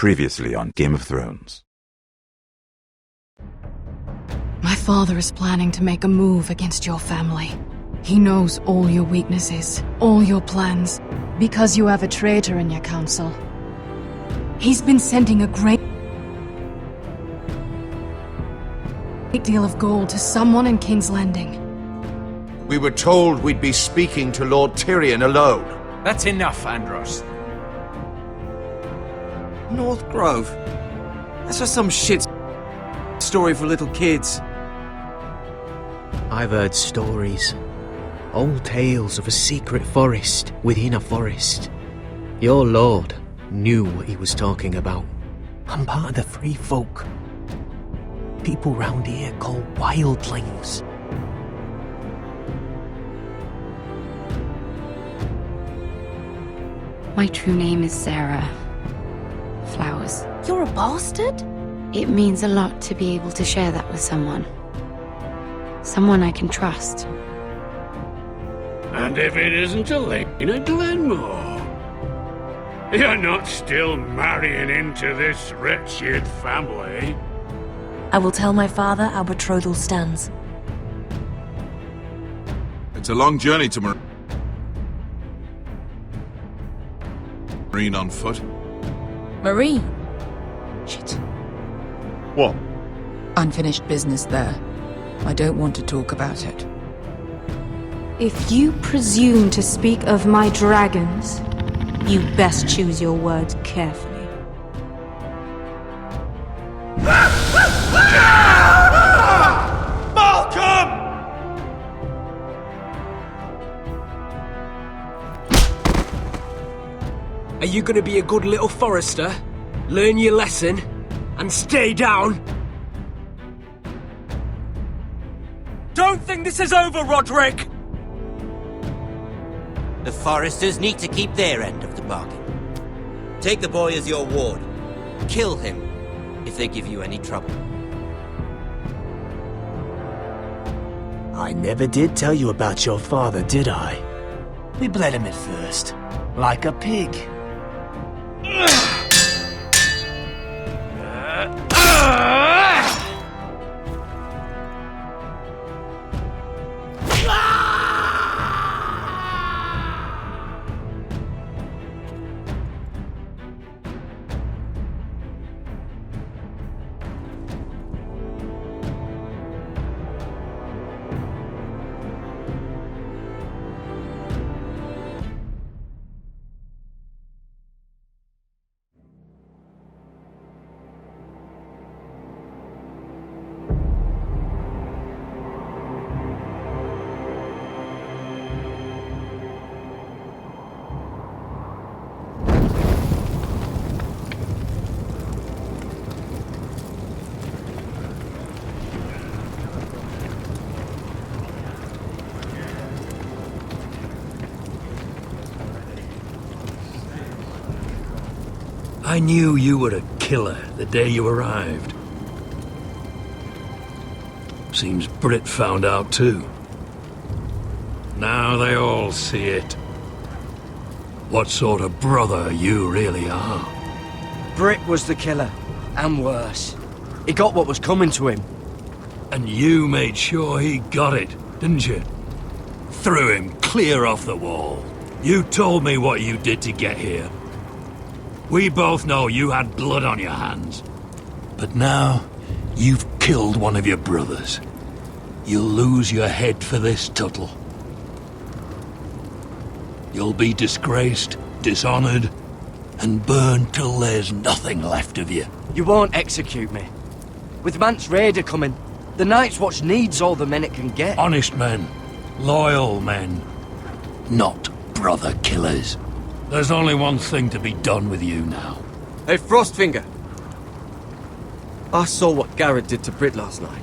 Previously on Game of Thrones. My father is planning to make a move against your family. He knows all your weaknesses, all your plans, because you have a traitor in your council. He's been sending a great deal of gold to someone in King's Landing. We were told we'd be speaking to Lord Tyrion alone. That's enough, Andros. North Grove? That's just some shit story for little kids. I've heard stories. Old tales of a secret forest within a forest. Your lord knew what he was talking about. I'm part of the free folk. People round here call wildlings. My true name is Sarah Flowers. You're a bastard? It means a lot to be able to share that with someone. Someone I can trust. And if it isn't Elena Glenmore, you're not still marrying into this wretched family. I will tell my father our betrothal stands. It's a long journey to Marine on foot. Marie. Shit. What? Unfinished business there. I don't want to talk about it. If you presume to speak of my dragons, You best choose your words carefully. Are you gonna be a good little Forester? Learn your lesson? And stay down? Don't think this is over, Roderick! The Foresters need to keep their end of the bargain. Take the boy as your ward. Kill him if they give you any trouble. I never did tell you about your father, did I? We bled him at first, like a pig. I knew you were a killer the day you arrived. Seems Britt found out too. Now they all see it. What sort of brother you really are. Britt was the killer, and worse. He got what was coming to him. And you made sure he got it, didn't you? Threw him clear off the wall. You told me what you did to get here. We both know you had blood on your hands. But now, you've killed one of your brothers. You'll lose your head for this, Tuttle. You'll be disgraced, dishonored, and burned till there's nothing left of you. You won't execute me. With Mance Rayder coming, the Night's Watch needs all the men it can get. Honest men, loyal men, not brother killers. There's only one thing to be done with you now. Hey, Frostfinger. I saw what Garrett did to Britt last night.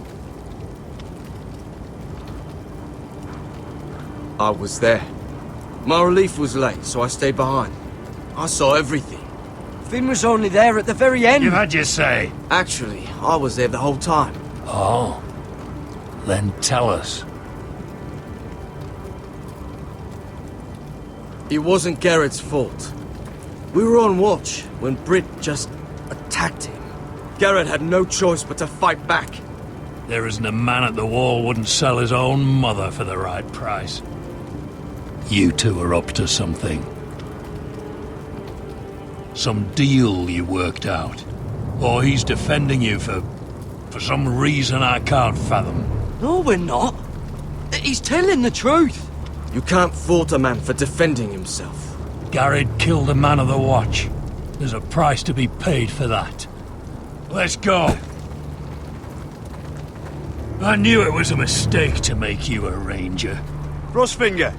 I was there. My relief was late, so I stayed behind. I saw everything. Finn was only there at the very end. You've had your say. Actually, I was there the whole time. Oh. Then tell us. It wasn't Garrett's fault. We were on watch when Britt just attacked him. Garrett had no choice but to fight back. There isn't a man at the wall wouldn't sell his own mother for the right price. You two are up to something. Some deal you worked out. Or he's defending you for some reason I can't fathom. No, we're not. He's telling the truth. You can't fault a man for defending himself. Garrett killed a man of the Watch. There's a price to be paid for that. Let's go. I knew it was a mistake to make you a ranger. Frostfinger!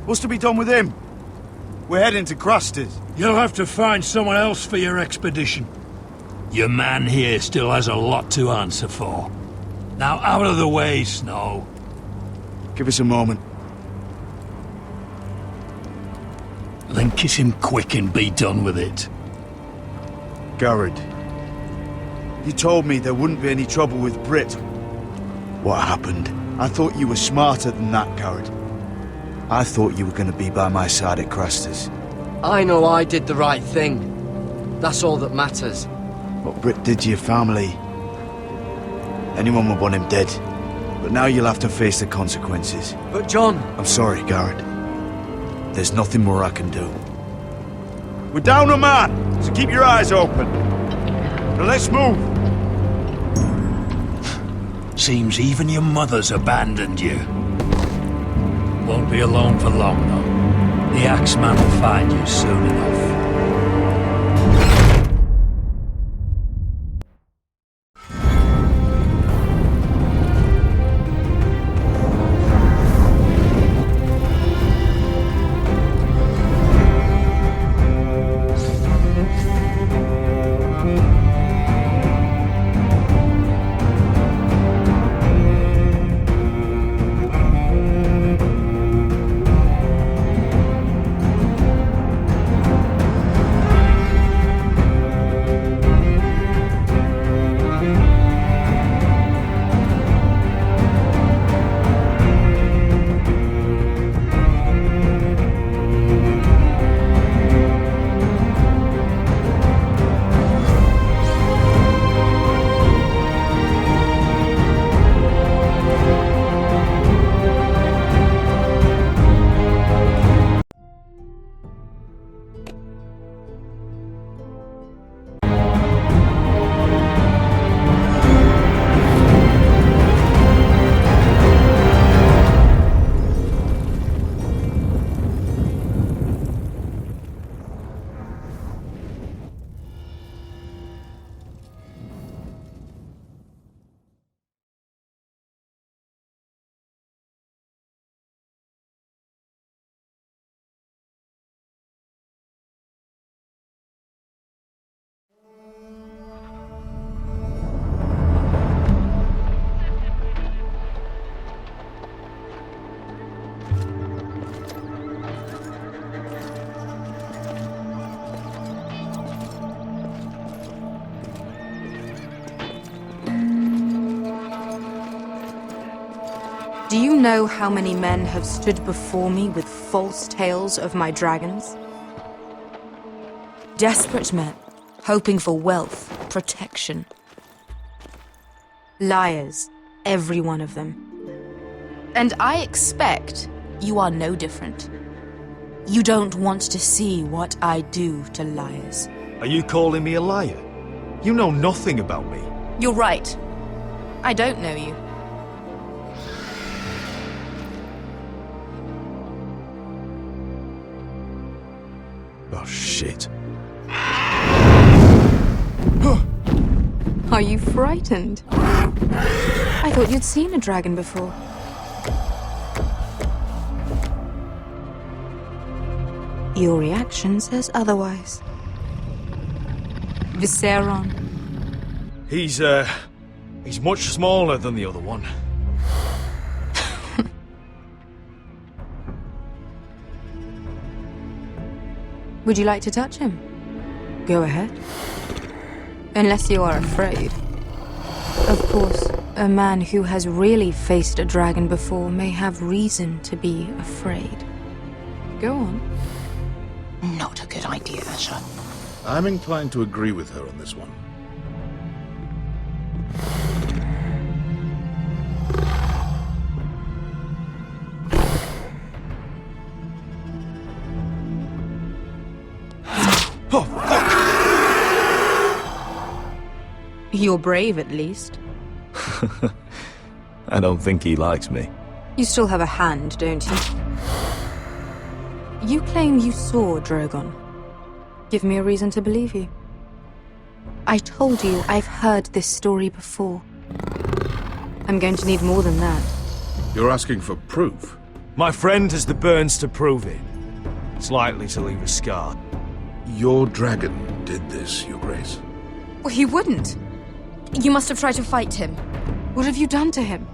What's to be done with him? We're heading to Craster's. You'll have to find someone else for your expedition. Your man here still has a lot to answer for. Now out of the way, Snow. Give us a moment. Then kiss him quick and be done with it. Garrett, you told me there wouldn't be any trouble with Brit. What happened? I thought you were smarter than that, Garrett. I thought you were going to be by my side at Craster's. I know I did the right thing. That's all that matters. What Brit did to your family, anyone would want him dead. But now you'll have to face the consequences. But John... I'm sorry, Garrett. There's nothing more I can do. We're down a man, so keep your eyes open. Now let's move. Seems even your mother's abandoned you. Won't be alone for long, though. The Axeman will find you soon enough. Do you know how many men have stood before me with false tales of my dragons? Desperate men, hoping for wealth, protection. Liars, every one of them. And I expect you are no different. You don't want to see what I do to liars. Are you calling me a liar? You know nothing about me. You're right. I don't know you. Oh, shit. Are you frightened? I thought you'd seen a dragon before. Your reaction says otherwise. Viserion. He's much smaller than the other one. Would you like to touch him? Go ahead. Unless you are afraid. Of course, a man who has really faced a dragon before may have reason to be afraid. Go on. Not a good idea, sir. I'm inclined to agree with her on this one. You're brave, at least. I don't think he likes me. You still have a hand, don't you? You claim you saw Drogon. Give me a reason to believe you. I told you I've heard this story before. I'm going to need more than that. You're asking for proof? My friend has the burns to prove it. It's likely to leave a scar. Your dragon did this, Your Grace. Well, he wouldn't. You must have tried to fight him. What have you done to him?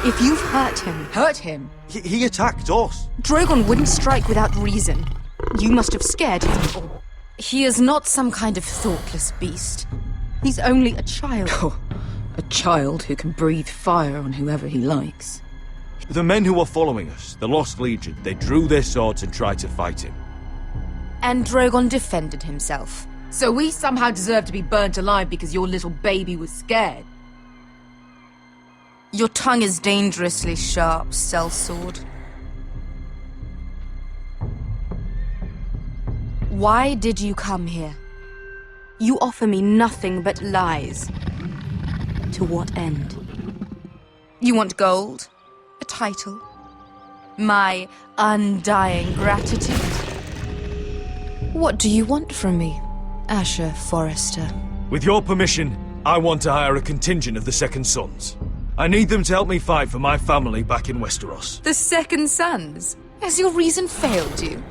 If you've hurt him... Hurt him? He attacked us. Drogon wouldn't strike without reason. You must have scared him. Or he is not some kind of thoughtless beast. He's only a child. Oh, a child who can breathe fire on whoever he likes. The men who were following us, the Lost Legion, they drew their swords and tried to fight him. And Drogon defended himself. So we somehow deserve to be burnt alive because your little baby was scared? Your tongue is dangerously sharp, sellsword. Why did you come here? You offer me nothing but lies. To what end? You want gold? A title? My undying gratitude? What do you want from me, Asher Forrester? With your permission, I want to hire a contingent of the Second Sons. I need them to help me fight for my family back in Westeros. The Second Sons? Has your reason failed you?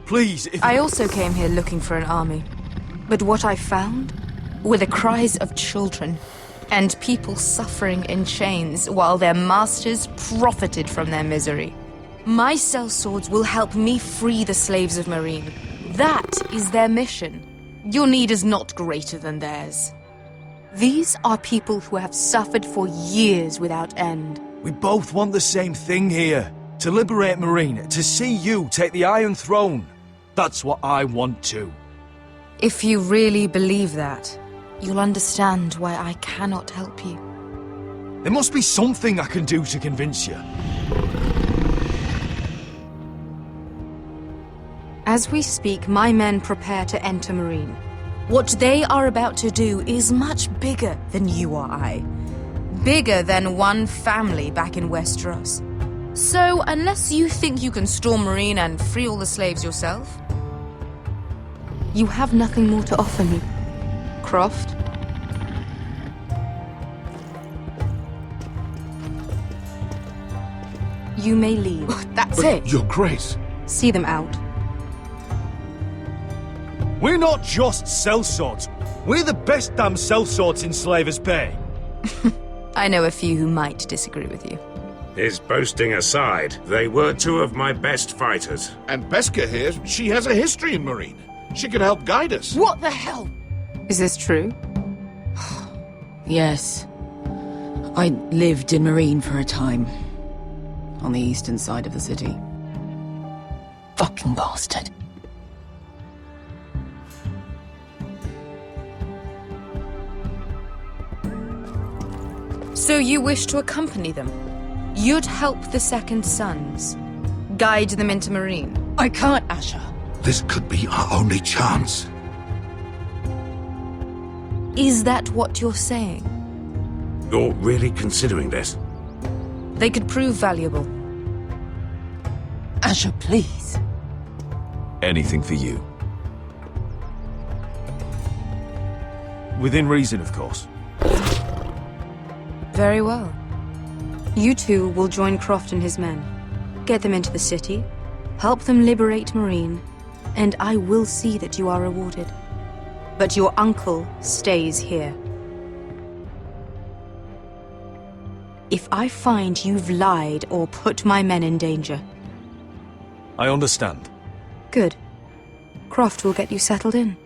Please, if... I also came here looking for an army. But what I found were the cries of children and people suffering in chains while their masters profited from their misery. My sellswords will help me free the slaves of Meereen. That is their mission. Your need is not greater than theirs. These are people who have suffered for years without end. We both want the same thing here. To liberate Meereen, to see you take the Iron Throne. That's what I want too. If you really believe that, you'll understand why I cannot help you. There must be something I can do to convince you. As we speak, my men prepare to enter Meereen. What they are about to do is much bigger than you or I. Bigger than one family back in Westeros. So, unless you think you can storm Meereen and free all the slaves yourself, you have nothing more to offer me, Croft. You may leave. That's it. Your Grace. See them out. We're not just sellswords. We're the best damn sellswords in Slaver's Bay. I know a few who might disagree with you. His boasting aside, they were two of my best fighters. And Beskha here, she has a history in Meereen. She could help guide us. What the hell? Is this true? Yes. I lived in Meereen for a time. On the eastern side of the city. Fucking bastard. So you wish to accompany them? You'd help the Second Sons? Guide them into Meereen? I can't, Asher. This could be our only chance. Is that what you're saying? You're really considering this? They could prove valuable. Asher, please. Anything for you. Within reason, of course. Very well. You two will join Croft and his men. Get them into the city, help them liberate Meereen, and I will see that you are rewarded. But your uncle stays here. If I find you've lied or put my men in danger... I understand. Good. Croft will get you settled in.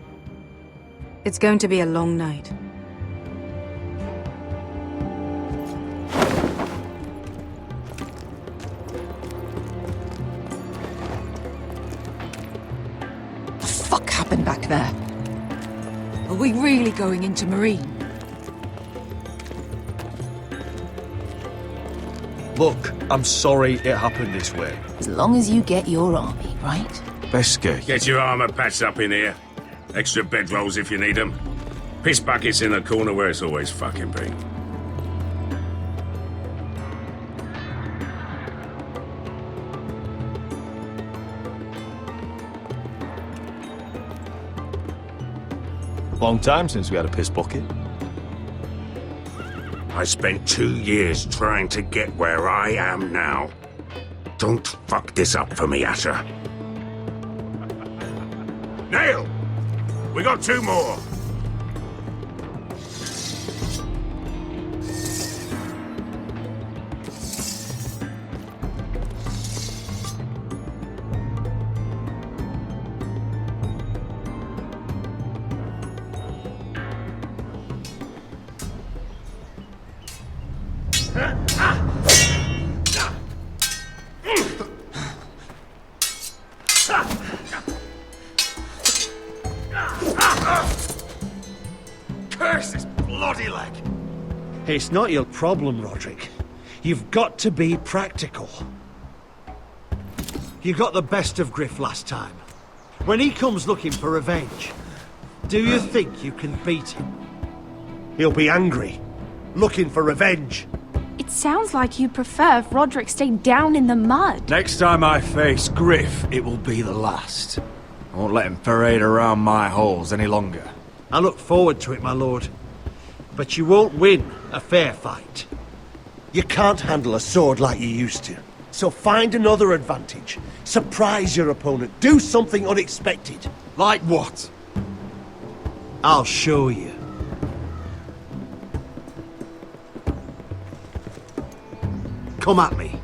It's going to be a long night. What the fuck happened back there? Are we really going into Marine? Look, I'm sorry it happened this way. As long as you get your army, right? Beskir. Get your armor patched up in here. Extra bedrolls if you need them. Piss buckets in the corner where it's always fucking been. Long time since we had a piss bucket. I spent 2 years trying to get where I am now. Don't fuck this up for me, Asher. Nail! We got 2 more! Curse this bloody leg! It's not your problem, Roderick. You've got to be practical. You got the best of Griff last time. When he comes looking for revenge, do you think you can beat him? He'll be angry, looking for revenge. It sounds like you prefer if Roderick stayed down in the mud. Next time I face Griff, it will be the last. I won't let him parade around my halls any longer. I look forward to it, my lord. But you won't win a fair fight. You can't handle a sword like you used to. So find another advantage. Surprise your opponent. Do something unexpected. Like what? I'll show you. Come at me.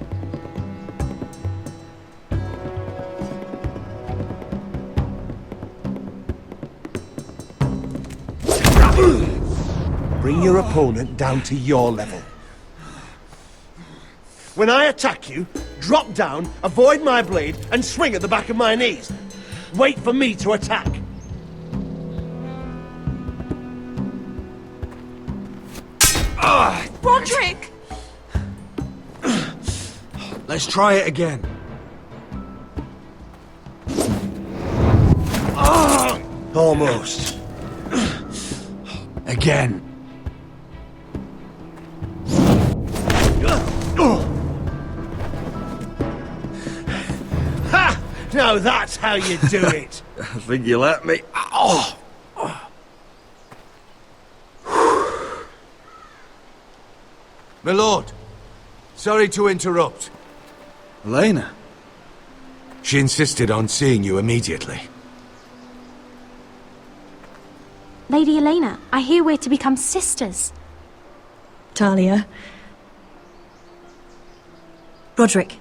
Bring your opponent down to your level. When I attack you, drop down, avoid my blade, and swing at the back of my knees. Wait for me to attack. Roderick! Let's try it again. Almost. Again. Ha! Now that's how you do it. I think you let me. Oh! My lord, sorry to interrupt. Elena? She insisted on seeing you immediately. Lady Elena, I hear we're to become sisters. Talia. Roderick.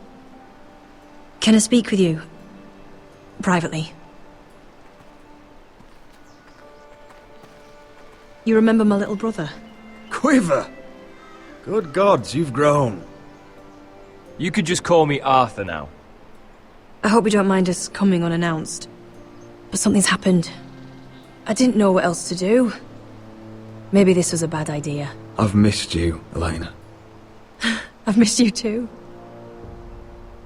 Can I speak with you? Privately. You remember my little brother? Quiver! Good gods, you've grown. You could just call me Arthur now. I hope you don't mind us coming unannounced. But something's happened. I didn't know what else to do. Maybe this was a bad idea. I've missed you, Elena. I've missed you too.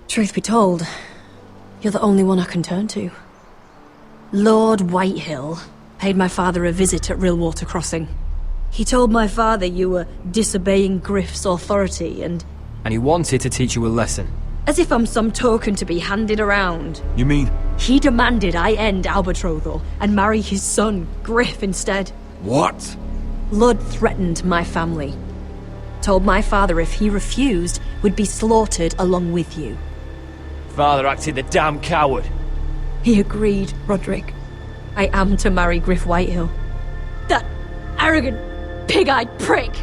Truth be told, you're the only one I can turn to. Lord Whitehill paid my father a visit at Rillwater Crossing. He told my father you were disobeying Griff's authority and he wanted to teach you a lesson. as if I'm some token to be handed around. You mean? He demanded I end our betrothal and marry his son, Griff, instead. What? Lud threatened my family. Told my father if he refused, we'd be slaughtered along with you. Father acted the damn coward. He agreed, Roderick. I am to marry Griff Whitehill. That arrogant, pig-eyed prick!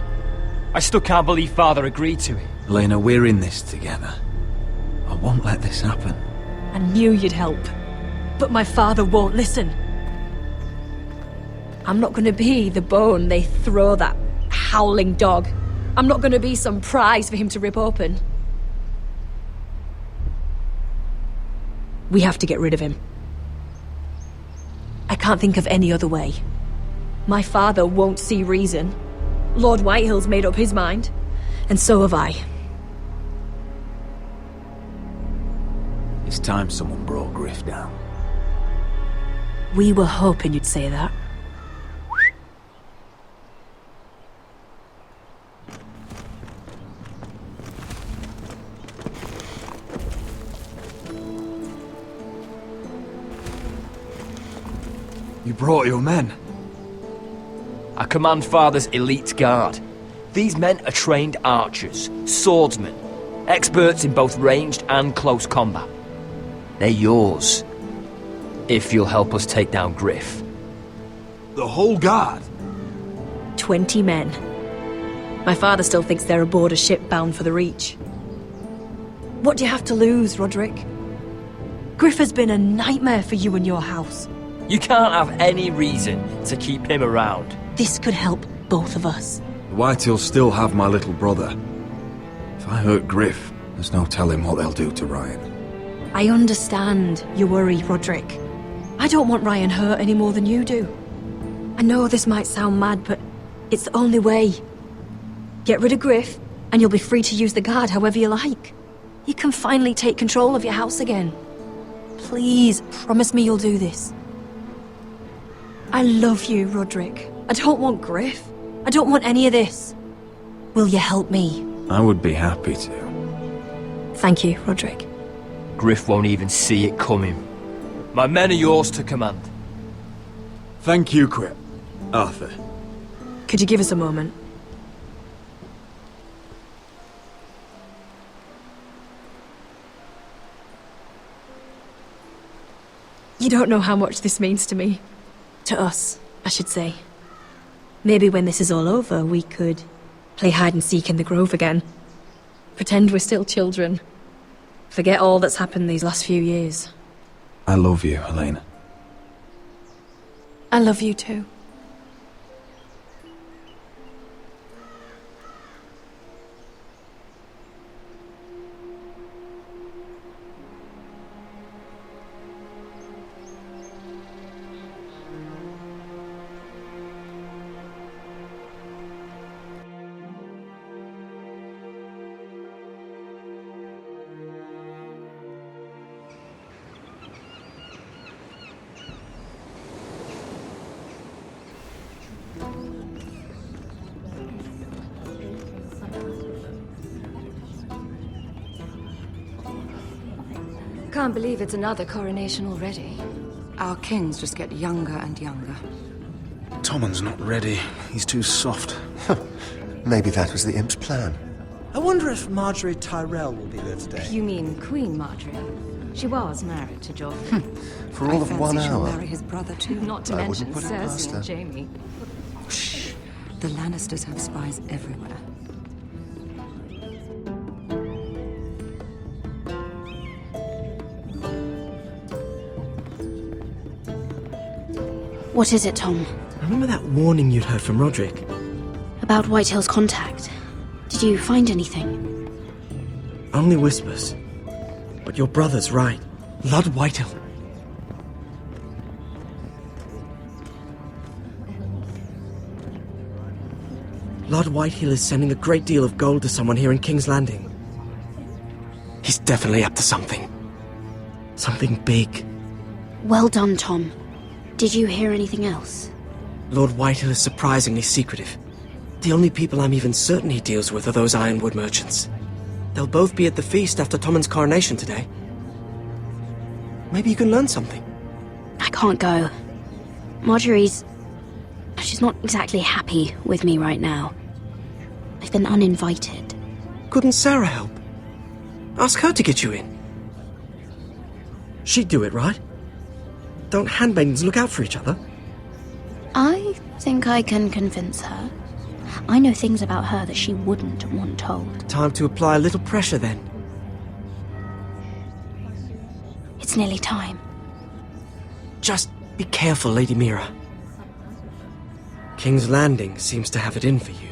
I still can't believe Father agreed to it. Elena, we're in this together. I won't let this happen. I knew you'd help. But my father won't listen. I'm not gonna be the bone they throw that howling dog. I'm not gonna be some prize for him to rip open. We have to get rid of him. I can't think of any other way. My father won't see reason. Lord Whitehill's made up his mind. And so have I. It's time someone brought Griff down. We were hoping you'd say that. You brought your men? I command Father's elite guard. These men are trained archers, swordsmen, experts in both ranged and close combat. They're yours, if you'll help us take down Griff. The whole guard? 20 men. My father still thinks they're aboard a ship bound for the Reach. What do you have to lose, Roderick? Griff has been a nightmare for you and your house. You can't have any reason to keep him around. This could help both of us. The Whitehills still have my little brother. If I hurt Griff, there's no telling what they'll do to Ryan. I understand your worry, Roderick. I don't want Ryan hurt any more than you do. I know this might sound mad, but it's the only way. Get rid of Griff, and you'll be free to use the guard however you like. You can finally take control of your house again. Please, promise me you'll do this. I love you, Roderick. I don't want Griff. I don't want any of this. Will you help me? I would be happy to. Thank you, Roderick. Griff won't even see it coming. My men are yours to command. Thank you, Arthur. Could you give us a moment? You don't know how much this means to me. To us, I should say. Maybe when this is all over, we could play hide and seek in the Grove again. Pretend we're still children. Forget all that's happened these last few years. I love you, Helena. I love you too. Can't believe it's another coronation already. Our kings just get younger and younger. Tommen's not ready. He's too soft. Maybe that was the imp's plan. I wonder if Marjorie Tyrell will be there today. You mean Queen Marjorie? She was married to Joffrey. For all of 1 I fancy she'll hour. marry his brother too, not to I mention wouldn't put it past Cersei her. and Jaime. Shh. The Lannisters have spies everywhere. What is it, Tom? Remember that warning you'd heard from Roderick? About Whitehill's contact. Did you find anything? Only whispers. But your brother's right. Lord Whitehill. Lord Whitehill is sending a great deal of gold to someone here in King's Landing. He's definitely up to something. Something big. Well done, Tom. Did you hear anything else? Lord Whitehill is surprisingly secretive. The only people I'm even certain he deals with are those ironwood merchants. They'll both be at the feast after Tommen's coronation today. Maybe you can learn something. I can't go. Marjorie's... she's not exactly happy with me right now. I've been uninvited. Couldn't Sarah help? Ask her to get you in. She'd do it, right? Don't handmaidens look out for each other? I think I can convince her. I know things about her that she wouldn't want told. Time to apply a little pressure then. It's nearly time. Just be careful, Lady Mira. King's Landing seems to have it in for you.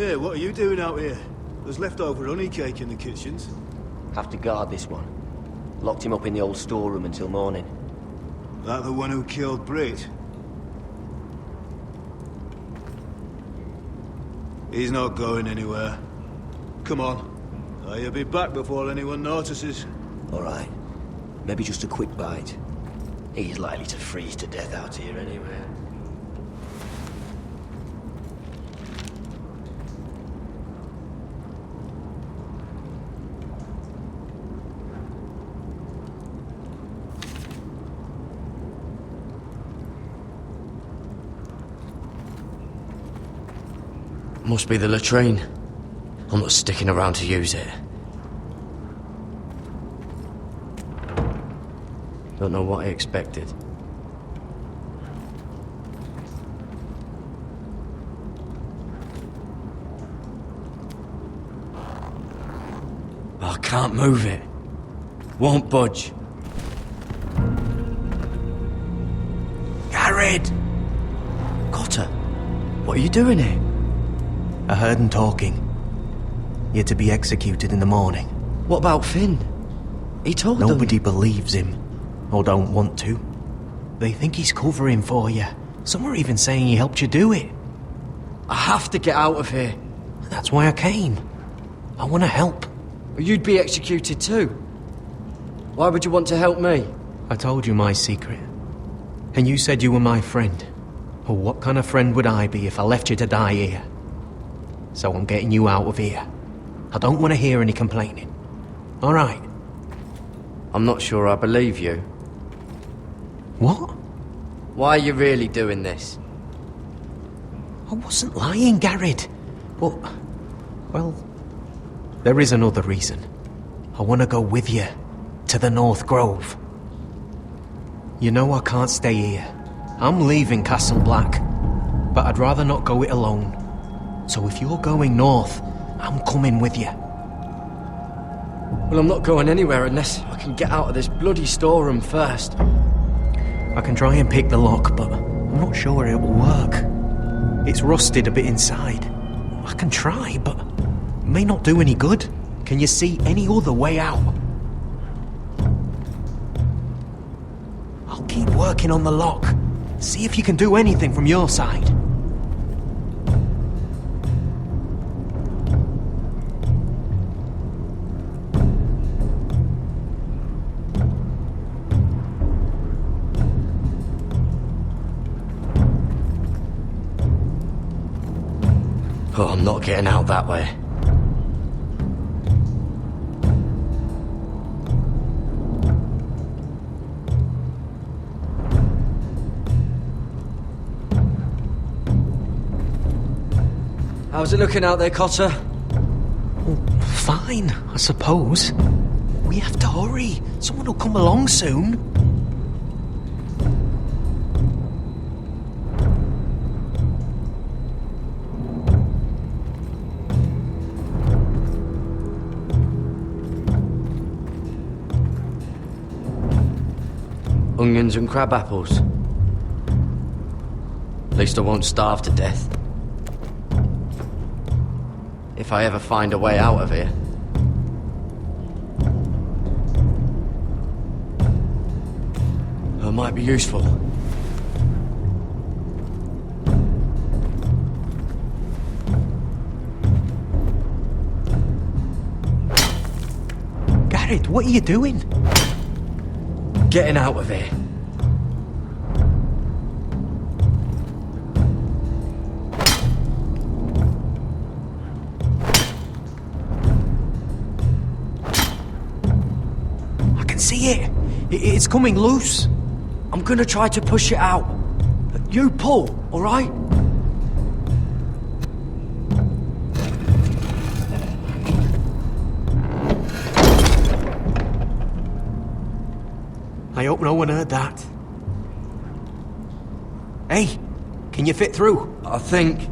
Yeah, what are you doing out here? There's leftover honey cake in the kitchens. Have to guard this one. Locked him up in the old storeroom until morning. That the one who killed Brit? He's not going anywhere. Come on. You'll be back before anyone notices. All right. Maybe just a quick bite. He's likely to freeze to death out here anyway. Must be the latrine. I'm not sticking around to use it. Don't know what I expected. I can't move it. Won't budge. Garrett! Cotter, what are you doing here? I heard him talking. You're to be executed in the morning. What about Finn? He told them... Nobody believes him. Or don't want to. They think he's covering for you. Some are even saying he helped you do it. I have to get out of here. That's why I came. I want to help. You'd be executed too. Why would you want to help me? I told you my secret. And you said you were my friend. Well, what kind of friend would I be if I left you to die here? So I'm getting you out of here. I don't want to hear any complaining. All right? I'm not sure I believe you. What? Why are you really doing this? I wasn't lying, Garrett. But, well, there is another reason. I want to go with you to the North Grove. You know I can't stay here. I'm leaving Castle Black, but I'd rather not go it alone. So if you're going north, I'm coming with you. Well, I'm not going anywhere unless I can get out of this bloody storeroom first. I can try and pick the lock, but I'm not sure it will work. It's rusted a bit inside. I can try, but it may not do any good. Can you see any other way out? I'll keep working on the lock. See if you can do anything from your side. Oh, I'm not getting out that way. How's it looking out there, Cotter? Fine, I suppose. We have to hurry. Someone will come along soon. Onions and crab apples. At least I won't starve to death. If I ever find a way out of here. It might be useful. Garrett, what are you doing? Getting out of here. I can see it. It's coming loose. I'm gonna try to push it out. You pull, all right? I hope no one heard that. Hey, can you fit through? I think.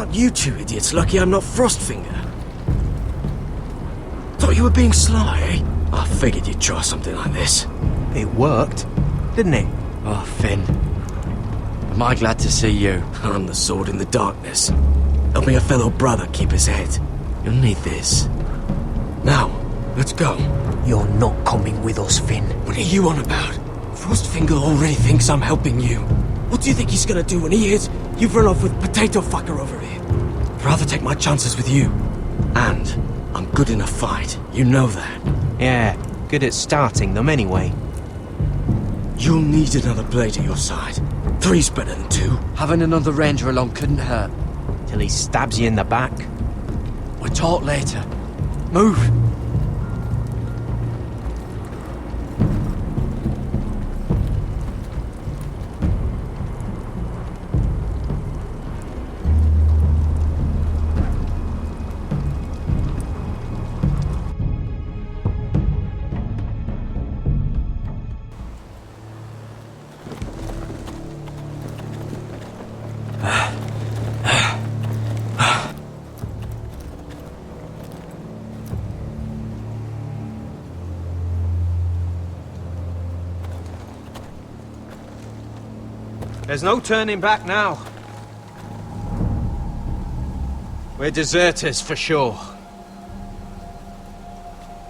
Aren't you two idiots lucky I'm not Frostfinger? Thought you were being sly, eh? I figured you'd try something like this. It worked, didn't it? Oh, Finn. Am I glad to see you? I'm the sword in the darkness. Helping a fellow brother keep his head. You'll need this. Now, let's go. You're not coming with us, Finn. What are you on about? Frostfinger already thinks I'm helping you. What do you think he's gonna do when he hears you've run off with Potato Fucker over here? I'd rather take my chances with you. And I'm good in a fight. You know that. Yeah, good at starting them anyway. You'll need another blade at your side. 3's better than 2. Having another ranger along couldn't hurt. Till he stabs you in the back. We'll talk later. Move! There's no turning back now. We're deserters for sure.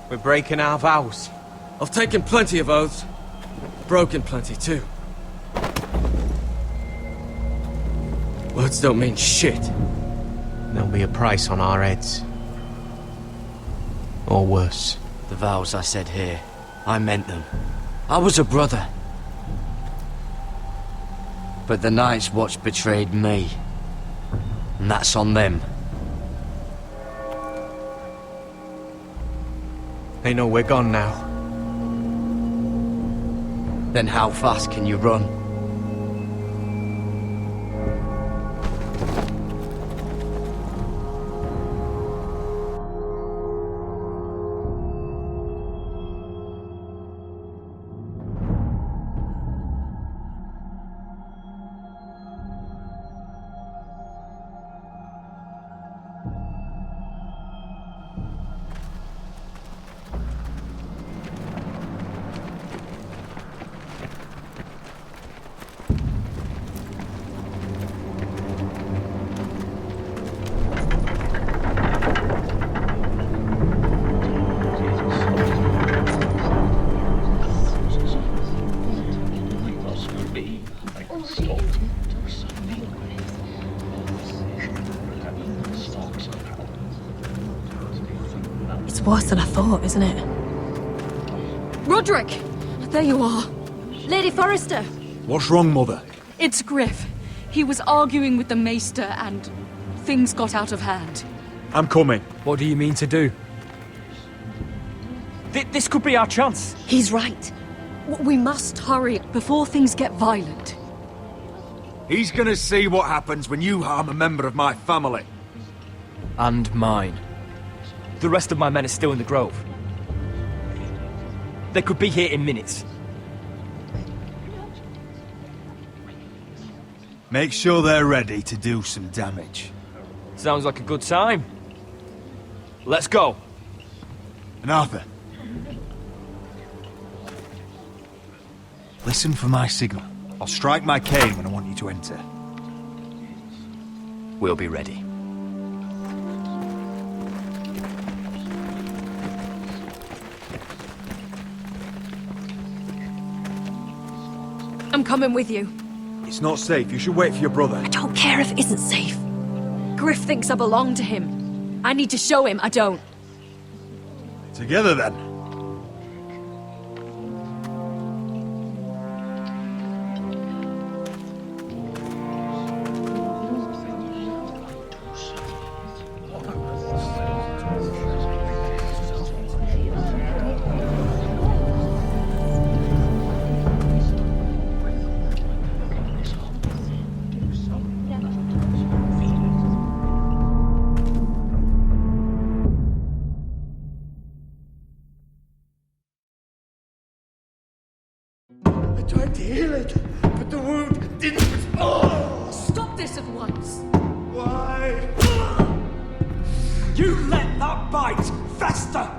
We're breaking our vows. I've taken plenty of oaths. Broken plenty too. Words don't mean shit. There'll be a price on our heads. Or worse. The vows I said here, I meant them. I was a brother. But the Night's Watch betrayed me. And that's on them. They know we're gone now. Then how fast can you run? It's worse than I thought, isn't it? Roderick! There you are. Lady Forrester! What's wrong, Mother? It's Griff. He was arguing with the Maester and things got out of hand. I'm coming. What do you mean to do? This could be our chance. He's right. We must hurry before things get violent. He's gonna see what happens when you harm a member of my family. And mine. The rest of my men are still in the grove. They could be here in minutes. Make sure they're ready to do some damage. Sounds like a good time. Let's go. And Arthur, listen for my signal. I'll strike my cane when I want you to enter. We'll be ready. I'm coming with you. It's not safe. You should wait for your brother. I don't care if it isn't safe. Griff thinks I belong to him. I need to show him I don't. Together, then. I tried to heal it, but the wound didn't... Oh! Stop this at once! Why? You let that bite fester!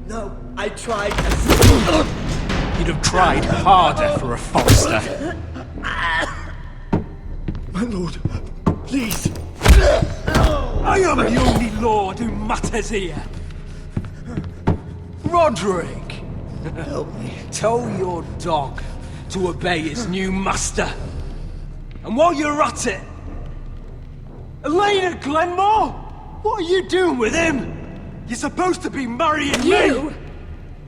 No, I tried. You'd have tried harder for a Forrester. My lord, please. I am the only lord who matters here. Roderick! Help me. Tell your dog to obey his new master. And while you're at it, Elena Glenmore? What are you doing with him? You're supposed to be marrying You? me!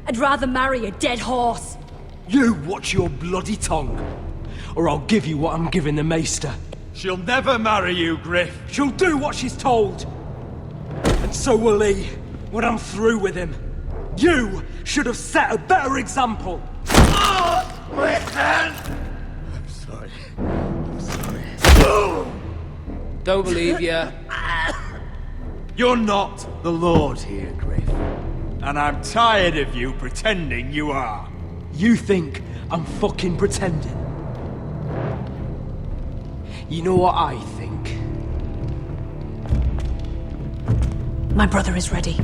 I'd rather marry a dead horse. You watch your bloody tongue, or I'll give you what I'm giving the maester. She'll never marry you, Griff. She'll do what she's told. And so will he, when I'm through with him. You should have set a better example. My hand! I'm sorry. I'm sorry. Don't believe ya. You're not the Lord here, Griff. And I'm tired of you pretending you are. You think I'm fucking pretending? You know what I think? My brother is ready.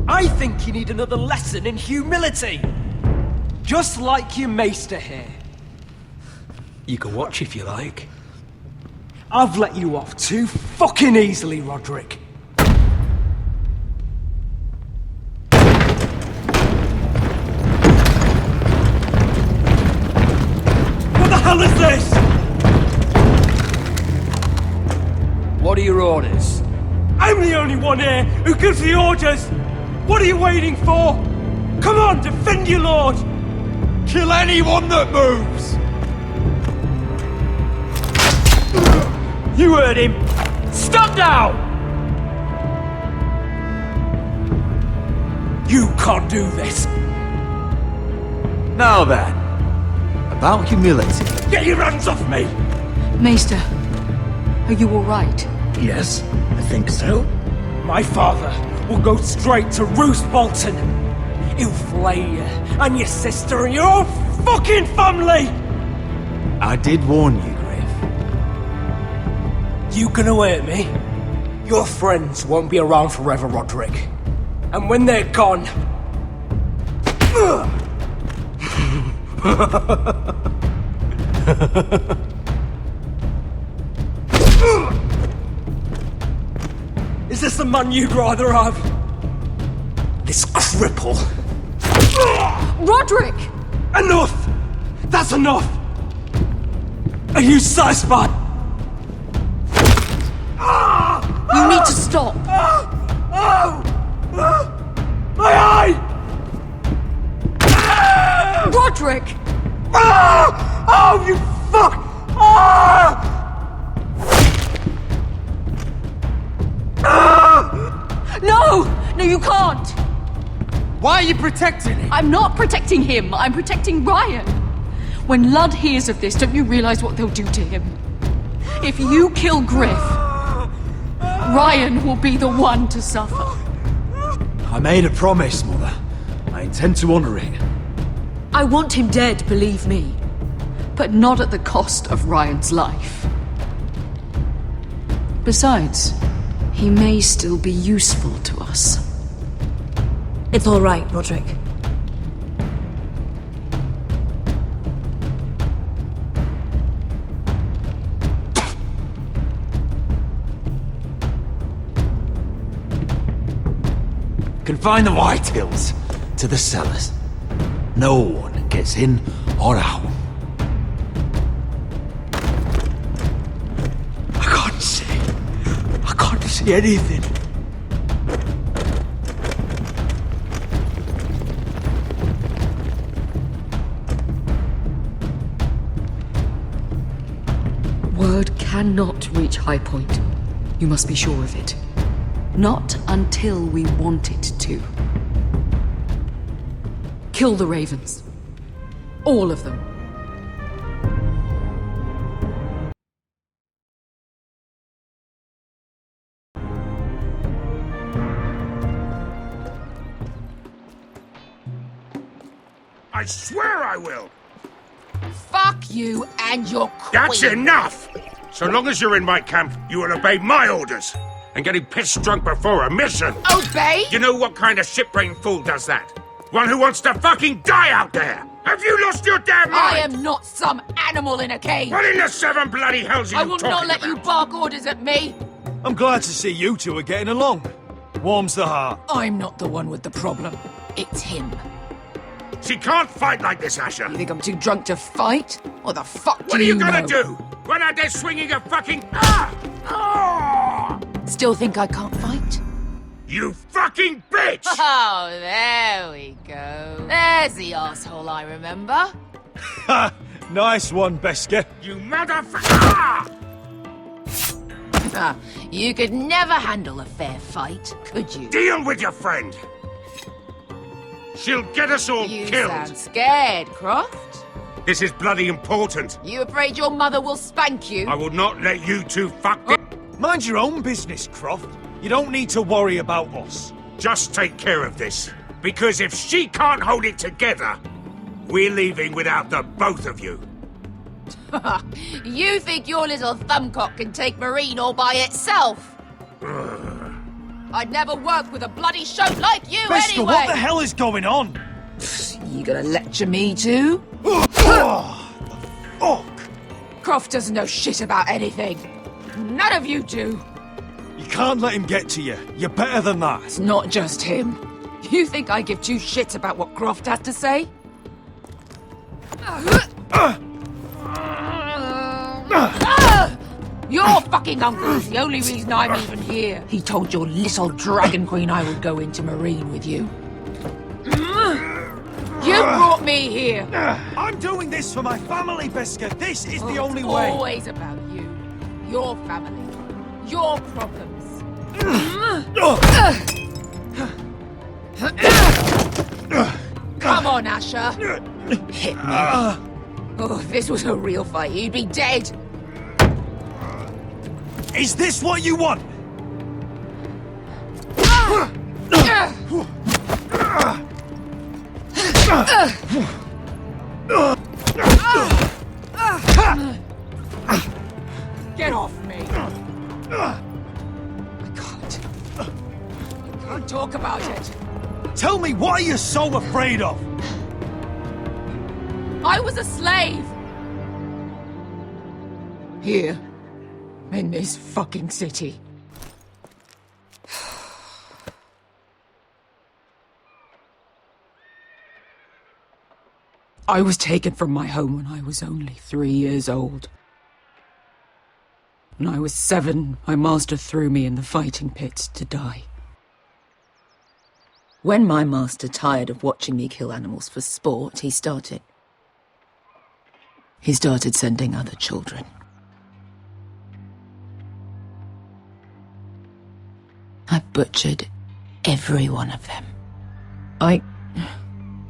I think you need another lesson in humility. Just like your maester here. You can watch if you like. I've let you off too fucking easily, Roderick. What the hell is this? What are your orders? I'm the only one here who gives the orders! What are you waiting for? Come on, defend your lord! Kill anyone that moves! You heard him! Stop now! You can't do this! Now then, about humility. Get your hands off me! Maester, are you alright? Yes, I think so. My father will go straight to Roose Bolton. He'll flay you, and your sister, and your whole fucking family! I did warn you, Griff. You gonna hurt me? Your friends won't be around forever, Roderick. And when they're gone... Is this the man you'd rather have? This cripple? Roderick! Enough! That's enough! Are you satisfied? You need to stop! My eye! Roderick! Oh, you fuck! No! No, you can't! Why are you protecting him? I'm not protecting him, I'm protecting Ryan! When Ludd hears of this, don't you realize what they'll do to him? If you kill Griff, Ryan will be the one to suffer. I made a promise, Mother. I intend to honor it. I want him dead, believe me. But not at the cost of Ryan's life. Besides, he may still be useful to us. It's all right, Roderick. Confine the Whitehills to the cellars. No one gets in or out. I can't see anything. Word cannot reach High Point. You must be sure of it. Not until we want it to. Kill the ravens. All of them. I swear I will! Fuck you and your queen. That's enough! So long as you're in my camp, you will obey my orders. and getting pissed drunk before a mission. Obey? You know what kind of shit-brained fool does that? One who wants to fucking die out there! Have you lost your damn mind? I am not some animal in a cage. What in the seven bloody hells are I you will talking not let about? you bark orders at me. I'm glad to see you two are getting along. Warms the heart. I'm not the one with the problem. It's him. She can't fight like this, Asher. You think I'm too drunk to fight? What the fuck What are you gonna do? When out there swinging a fucking... Still think I can't fight? You fucking bitch! Oh, there we go. There's the asshole I remember. Ha! Nice one, Beskar. You motherfucker! You could never handle a fair fight, could you? Deal with your friend! She'll get us all You killed! sound scared, Croft. This is bloody important. You afraid your mother will spank you? I will not let you two fuck me. Mind your own business, Croft. You don't need to worry about us. Just take care of this. Because if she can't hold it together, we're leaving without the both of you. You think your little thumbcock can take Marine all by itself? I'd never work with a bloody shote like you Beskar, anyway! what the hell is going on? You gonna lecture me too? Fuck! Croft doesn't know shit about anything. None of you do. You can't let him get to you. You're better than that. It's not just him. You think I give two shits about what Croft has to say? Your fucking uncle's the only reason I'm even here. He told your little dragon queen I would go into Marine with you. You brought me here. I'm doing this for my family, Beskar. This is the only It's way. always about you, your family, your problems. Come on, Asher. Hit me. Oh, if this was a real fight, you'd be dead. Is this what you want? Get off me. I can't talk about it. Tell me, what are you so afraid of? I was a slave. Here. In this fucking city. I was taken from my home when I was only 3 years old. When I was 7, my master threw me in the fighting pits to die. When my master tired of watching me kill animals for sport, he started sending other children. I butchered every one of them.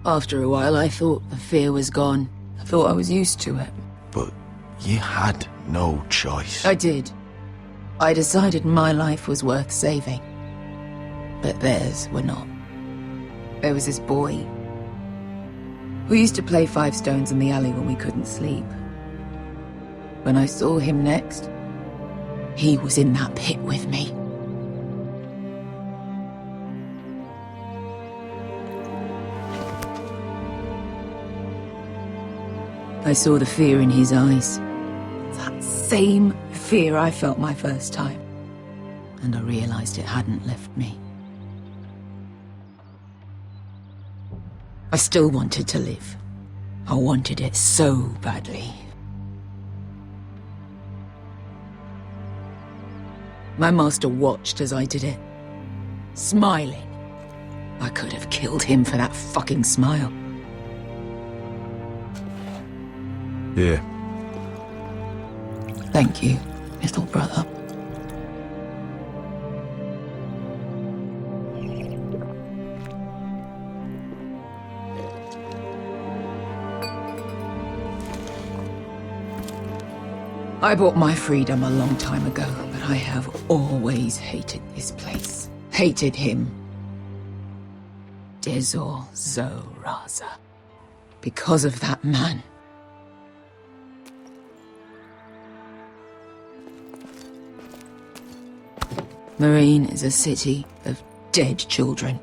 After a while, I thought the fear was gone. I thought I was used to it. But you had no choice. I did. I decided my life was worth saving. But theirs were not. There was this boy who used to play 5 stones in the alley when we couldn't sleep. When I saw him next, he was in that pit with me. I saw the fear in his eyes. That same fear I felt my first time. And I realized it hadn't left me. I still wanted to live. I wanted it so badly. My master watched as I did it, smiling. I could have killed him for that fucking smile. Yeah. Thank you, little brother. I bought my freedom a long time ago, but I have always hated this place. Hated him. Dezor Zo Raza. Because of that man. Marine is a city of dead children.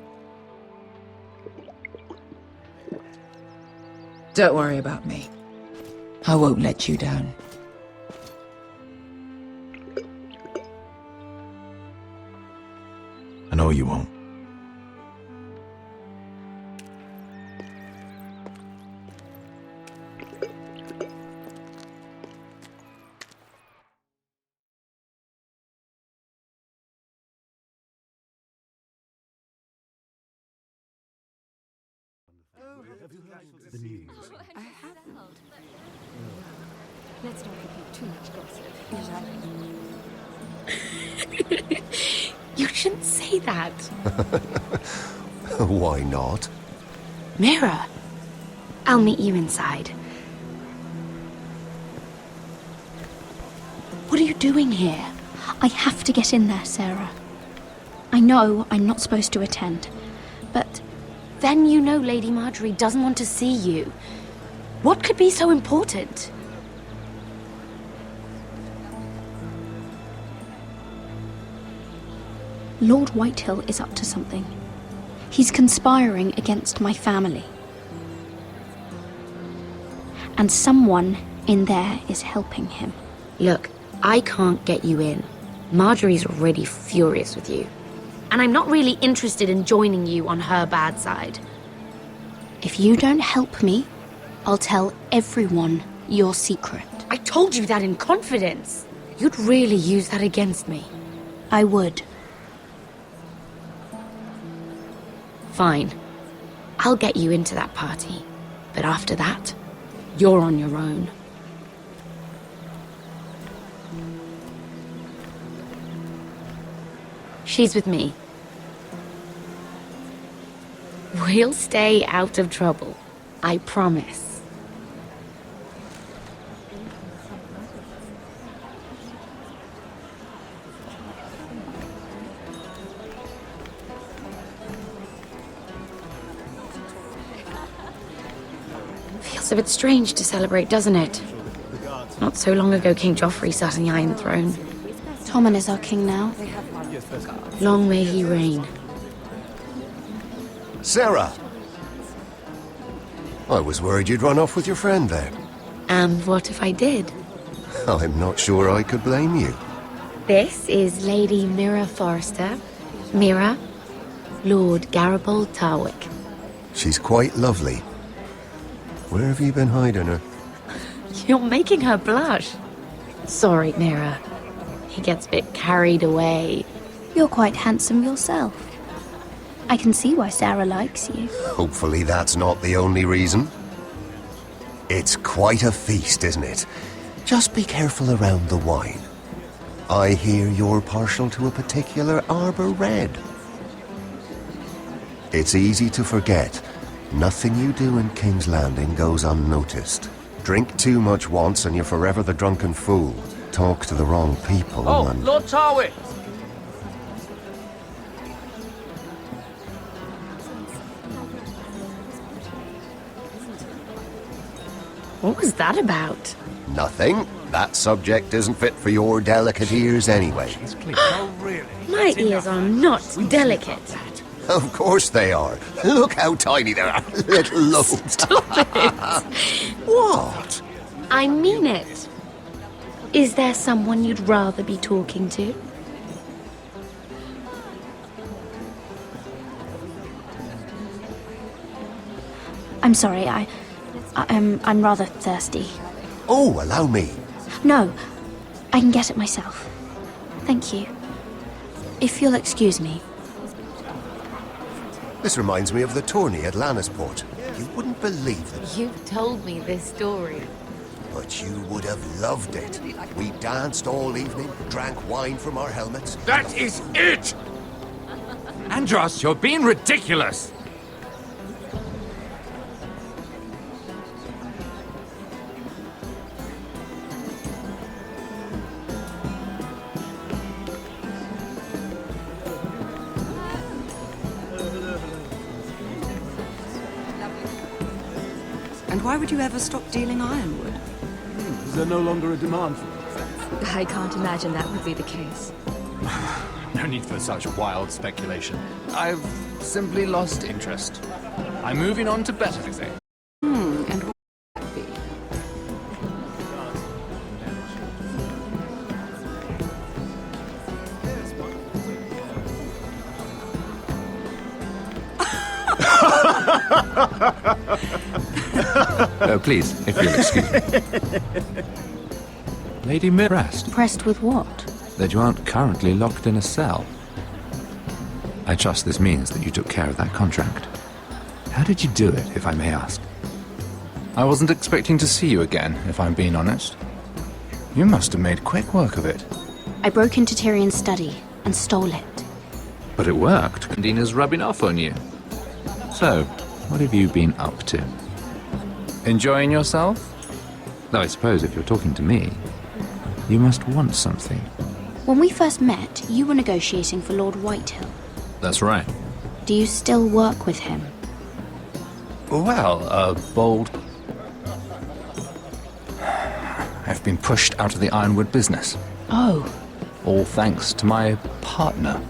Don't worry about me. I won't let you down. I know you won't. The news. I haven't. Let's not repeat too much gossip. You shouldn't say that. Why not? Mira, I'll meet you inside. What are you doing here? I have to get in there, Sarah. I know I'm not supposed to attend, but then you know Lady Marjorie doesn't want to see you. What could be so important? Lord Whitehill is up to something. He's conspiring against my family. And someone in there is helping him. Look, I can't get you in. Marjorie's already furious with you. And I'm not really interested in joining you on her bad side. If you don't help me, I'll tell everyone your secret. I told you that in confidence. You'd really use that against me. I would. Fine. I'll get you into that party. But after that, you're on your own. She's with me. We'll stay out of trouble. I promise. Feels a bit strange to celebrate, doesn't it? Not so long ago, King Joffrey sat on the Iron Throne. Tommen is our king now. Long may he reign. Sarah! I was worried you'd run off with your friend there. And what if I did? I'm not sure I could blame you. This is Lady Mira Forrester. Mira, Lord Garibald Tarwick. She's quite lovely. Where have you been hiding her? You're making her blush. Sorry, Mira. He gets a bit carried away. You're quite handsome yourself. I can see why Sarah likes you. Hopefully that's not the only reason. It's quite a feast, isn't it? Just be careful around the wine. I hear you're partial to a particular Arbor Red. It's easy to forget. Nothing you do in King's Landing goes unnoticed. Drink too much once and you're forever the drunken fool. Talk to the wrong people and... Lord Tarwick! What was that about? Nothing. That subject isn't fit for your delicate ears anyway. My ears are not delicate. Of course they are. Look how tiny they are. Little lobes. Stop it! What? I mean it. Is there someone you'd rather be talking to? I'm sorry, I'm rather thirsty. Oh, allow me. No, I can get it myself. Thank you. If you'll excuse me. This reminds me of the tourney at Lannisport. You wouldn't believe it. You've told me this story. But you would have loved it. We danced all evening, drank wine from our helmets. That is it! Andros, you're being ridiculous! And why would you ever stop dealing ironwood? Is there no longer a demand for it? I can't imagine that would be the case. No, No need for such wild speculation. I've simply lost interest. I'm moving on to better things. And what would that be? Oh, please, if you'll excuse me. Lady Mirast, Pressed with what? that you aren't currently locked in a cell. I trust this means that you took care of that contract. How did you do it, if I may ask? I wasn't expecting to see you again, if I'm being honest. You must have made quick work of it. I broke into Tyrion's study and stole it. But it worked. Dina's rubbing off on you. So, what have you been up to? Enjoying yourself? Though I suppose if you're talking to me, you must want something. When we first met, you were negotiating for Lord Whitehill. That's right. Do you still work with him? Well, bold... I've been pushed out of the Ironwood business. Oh. All thanks to my partner.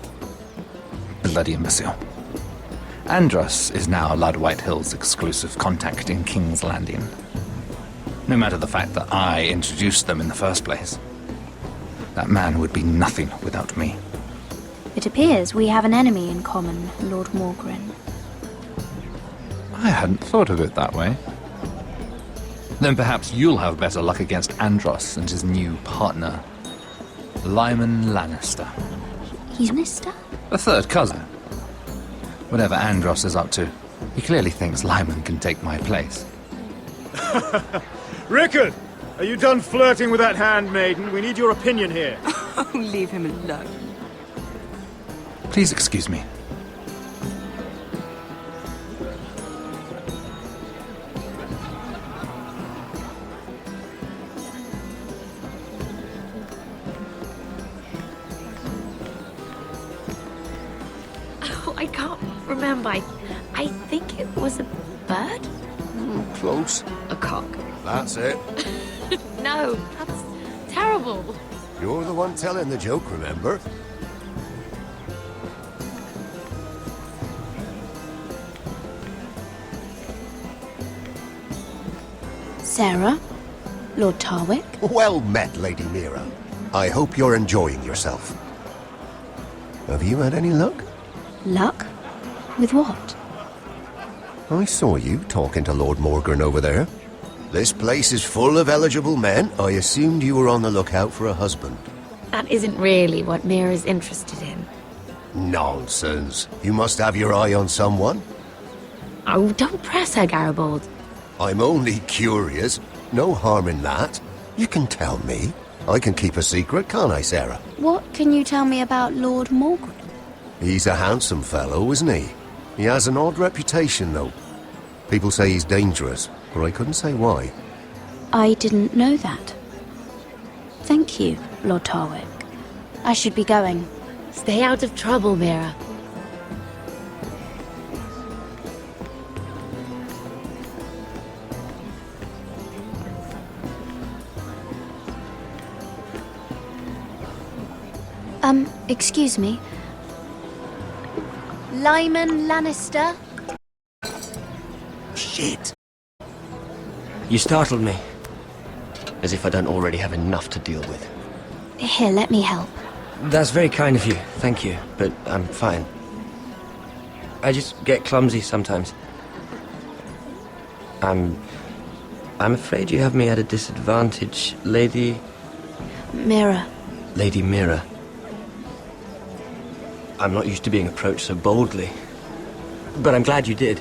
Bloody imbecile. Andros is now Lord Whitehill's exclusive contact in King's Landing. No matter the fact that I introduced them in the first place. That man would be nothing without me. It appears we have an enemy in common, Lord Morgren. I hadn't thought of it that way. Then perhaps you'll have better luck against Andros and his new partner, Lyman Lannister. He's Lannister? A third cousin. Whatever Andros is up to, he clearly thinks Lyman can take my place. Rickard! Are you done flirting with that handmaiden? We need your opinion here. Oh, leave him alone. Please excuse me. Oh, I can't remember. I think it was a bird? Close. A cock. That's it. No, that's terrible. You're the one telling the joke, remember? Sarah? Lord Tarwick? Well met, Lady Mira. I hope you're enjoying yourself. Have you had any luck? Luck? With what? I saw you talking to Lord Morgan over there. This place is full of eligible men. I assumed you were on the lookout for a husband. That isn't really what Mira's interested in. Nonsense. You must have your eye on someone. Oh, don't press her, Garibaldi. I'm only curious. No harm in that. You can tell me. I can keep a secret, can't I, Sarah? What can you tell me about Lord Morgan? He's a handsome fellow, isn't he? He has an odd reputation, though. People say he's dangerous, but I couldn't say why. I didn't know that. Thank you, Lord Tarwick. I should be going. Stay out of trouble, Mira. Excuse me. Lyman Lannister? Shit. You startled me. As if I don't already have enough to deal with. Here, let me help. That's very kind of you, thank you, but I'm fine. I just get clumsy sometimes. I'm afraid you have me at a disadvantage, Lady... Mira. Lady Mira. I'm not used to being approached so boldly, but I'm glad you did.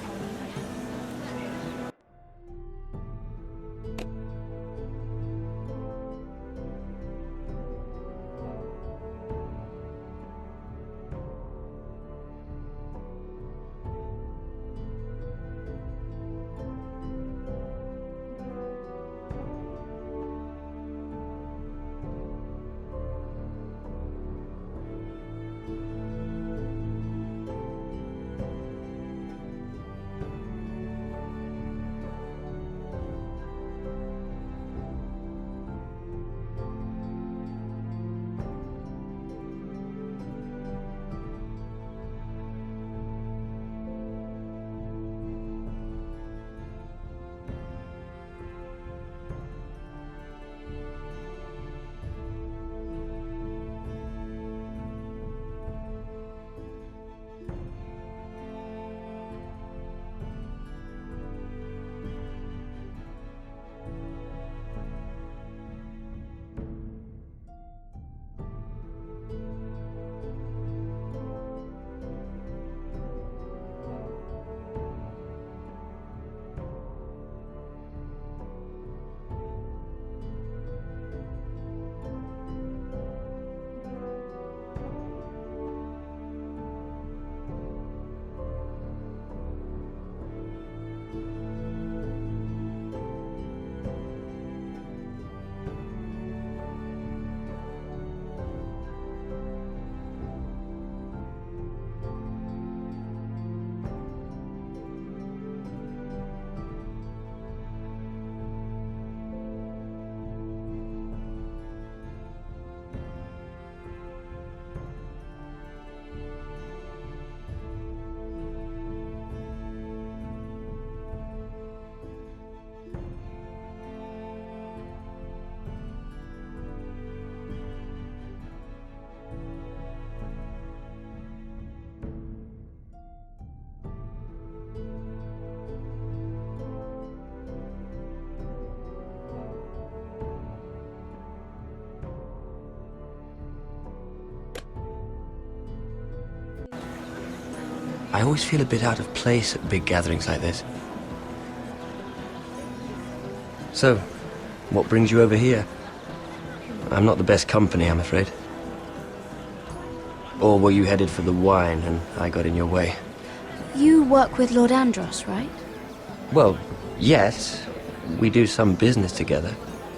I always feel a bit out of place at big gatherings like this. So, what brings you over here? I'm not the best company, I'm afraid. Or were you headed for the wine and I got in your way? You work with Lord Andros, right? Well, yes. We do some business together.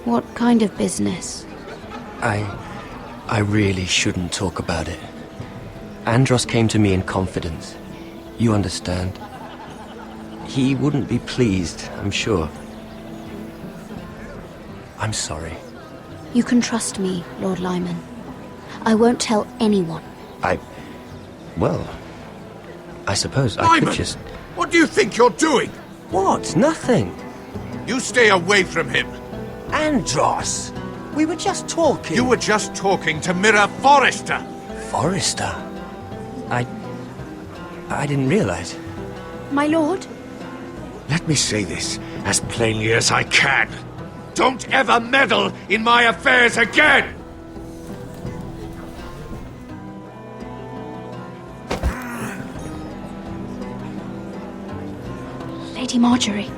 What kind of business? I really shouldn't talk about it. Andros came to me in confidence. You understand. He wouldn't be pleased, I'm sure. I'm sorry. You can trust me, Lord Lyman. I won't tell anyone. Well, I suppose I Lyman! could just... What do you think you're doing? What? Nothing. You stay away from him. Andros! We were just talking. You were just talking to Mira Forrester. Forrester? I didn't realize. My lord? Let me say this as plainly as I can. Don't ever meddle in my affairs again! Lady Marjorie.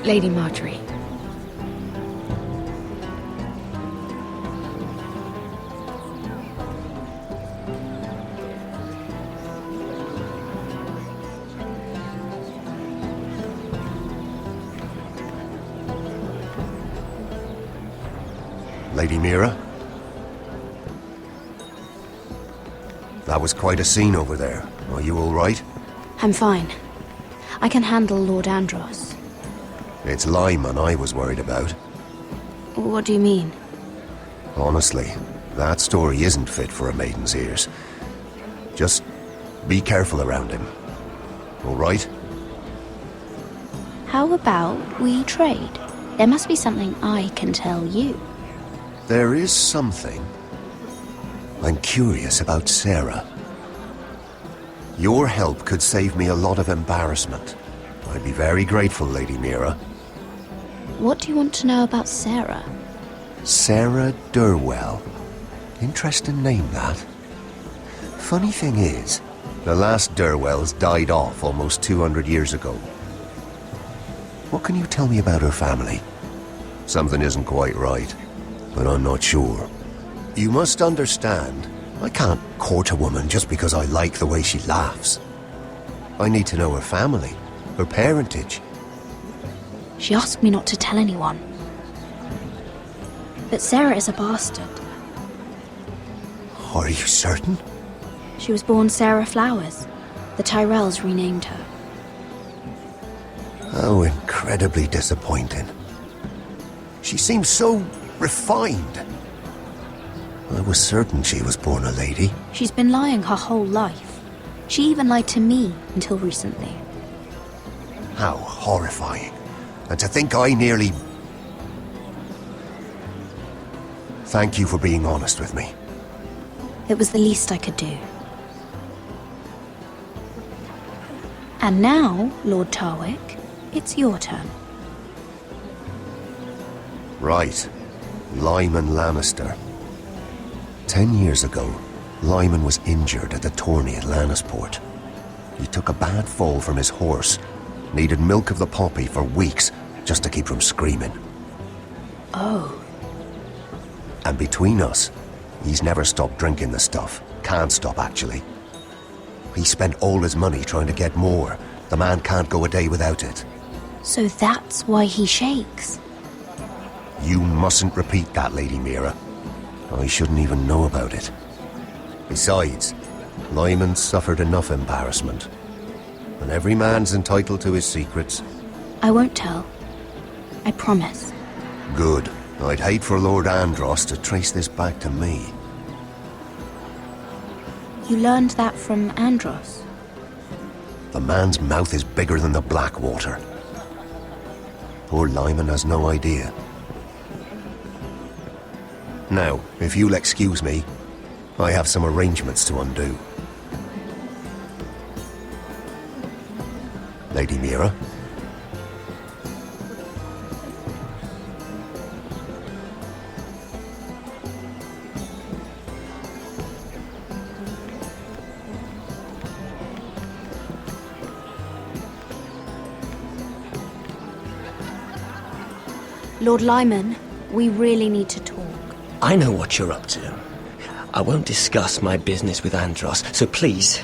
Lady Marjorie. Lady Mira? That was quite a scene over there. Are you all right? I'm fine. I can handle Lord Andros. It's Lyman I was worried about. What do you mean? Honestly, that story isn't fit for a maiden's ears. Just be careful around him. All right? How about we trade? There must be something I can tell you. There is something. I'm curious about Sarah. Your help could save me a lot of embarrassment. I'd be very grateful, Lady Mira. What do you want to know about Sarah? Sarah Durwell. Interesting name, that. Funny thing is, the last Durwells died off almost 200 years ago. What can you tell me about her family? Something isn't quite right, but I'm not sure. You must understand, I can't court a woman just because I like the way she laughs. I need to know her family, her parentage. She asked me not to tell anyone. But Sarah is a bastard. Are you certain? She was born Sarah Flowers. The Tyrells renamed her. How incredibly disappointing. She seems so refined. I was certain she was born a lady. She's been lying her whole life. She even lied to me until recently. How horrifying. And to think I nearly... Thank you for being honest with me. It was the least I could do. And now, Lord Tarwick, it's your turn. Right. Lyman Lannister. 10 years ago, Lyman was injured at the tourney at Lannisport. He took a bad fall from his horse, needed milk of the poppy for weeks just to keep from screaming. Oh. And between us, he's never stopped drinking the stuff. Can't stop, actually. He spent all his money trying to get more. The man can't go a day without it. So that's why he shakes. You mustn't repeat that, Lady Mira. I shouldn't even know about it. Besides, Lyman suffered enough embarrassment. And every man's entitled to his secrets. I won't tell. I promise. Good. I'd hate for Lord Andros to trace this back to me. You learned that from Andros? The man's mouth is bigger than the Blackwater. Poor Lyman has no idea. Now, if you'll excuse me, I have some arrangements to undo. Lady Mira? Lord Lyman, we really need to talk. I know what you're up to. I won't discuss my business with Andros, so please,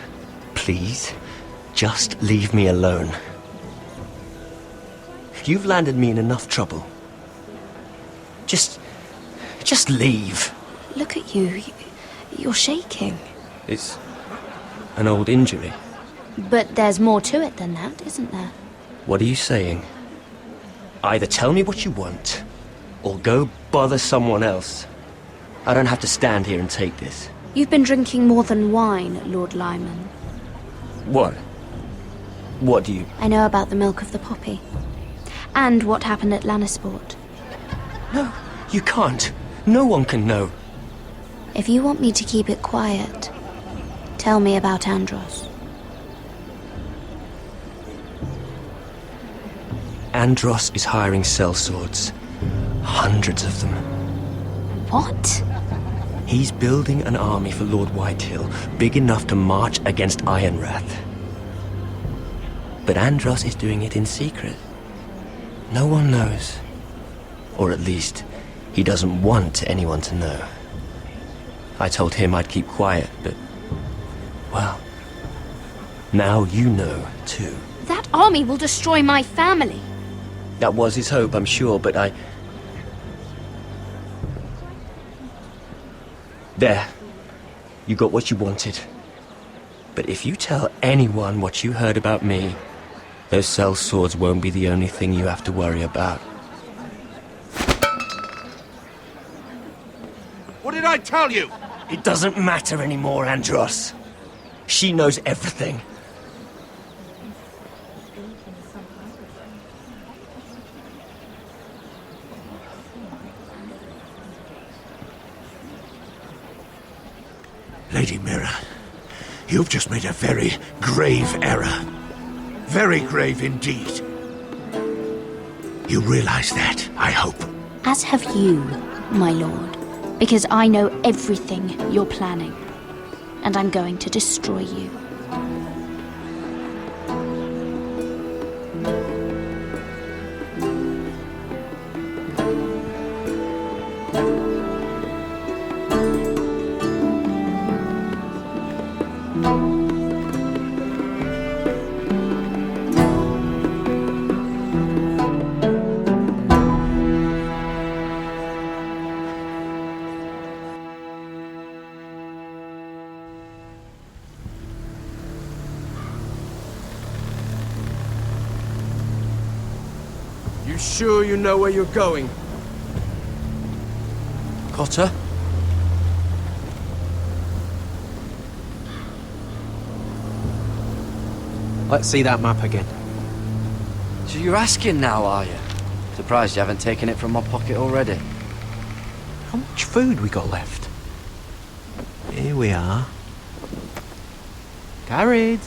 just leave me alone. You've landed me in enough trouble. Just leave. Look at you. You're shaking. It's an old injury. But there's more to it than that, isn't there? What are you saying? Either tell me what you want, or go bother someone else. I don't have to stand here and take this. You've been drinking more than wine, Lord Lyman. What? What do you... I know about the milk of the poppy. And what happened at Lannisport. No, you can't. No one can know. If you want me to keep it quiet, tell me about Andros. Andros is hiring sellswords. Hundreds of them. What? He's building an army for Lord Whitehill, big enough to march against Ironrath. But Andros is doing it in secret. No one knows. Or at least, he doesn't want anyone to know. I told him I'd keep quiet, but... well... now you know, too. That army will destroy my family. That was his hope, I'm sure, but I... There. You got what you wanted. But if you tell anyone what you heard about me, those sellswords won't be the only thing you have to worry about. What did I tell you? It doesn't matter anymore, Andros. She knows everything. Lady Mira, you've just made a very grave error. Very grave indeed. You realize that, I hope. As have you, my lord. Because I know everything you're planning. And I'm going to destroy you. You sure you know where you're going? Cotter? Let's see that map again. So you're asking now, are you? Surprised you haven't taken it from my pocket already. How much food we got left? Here we are. Carried.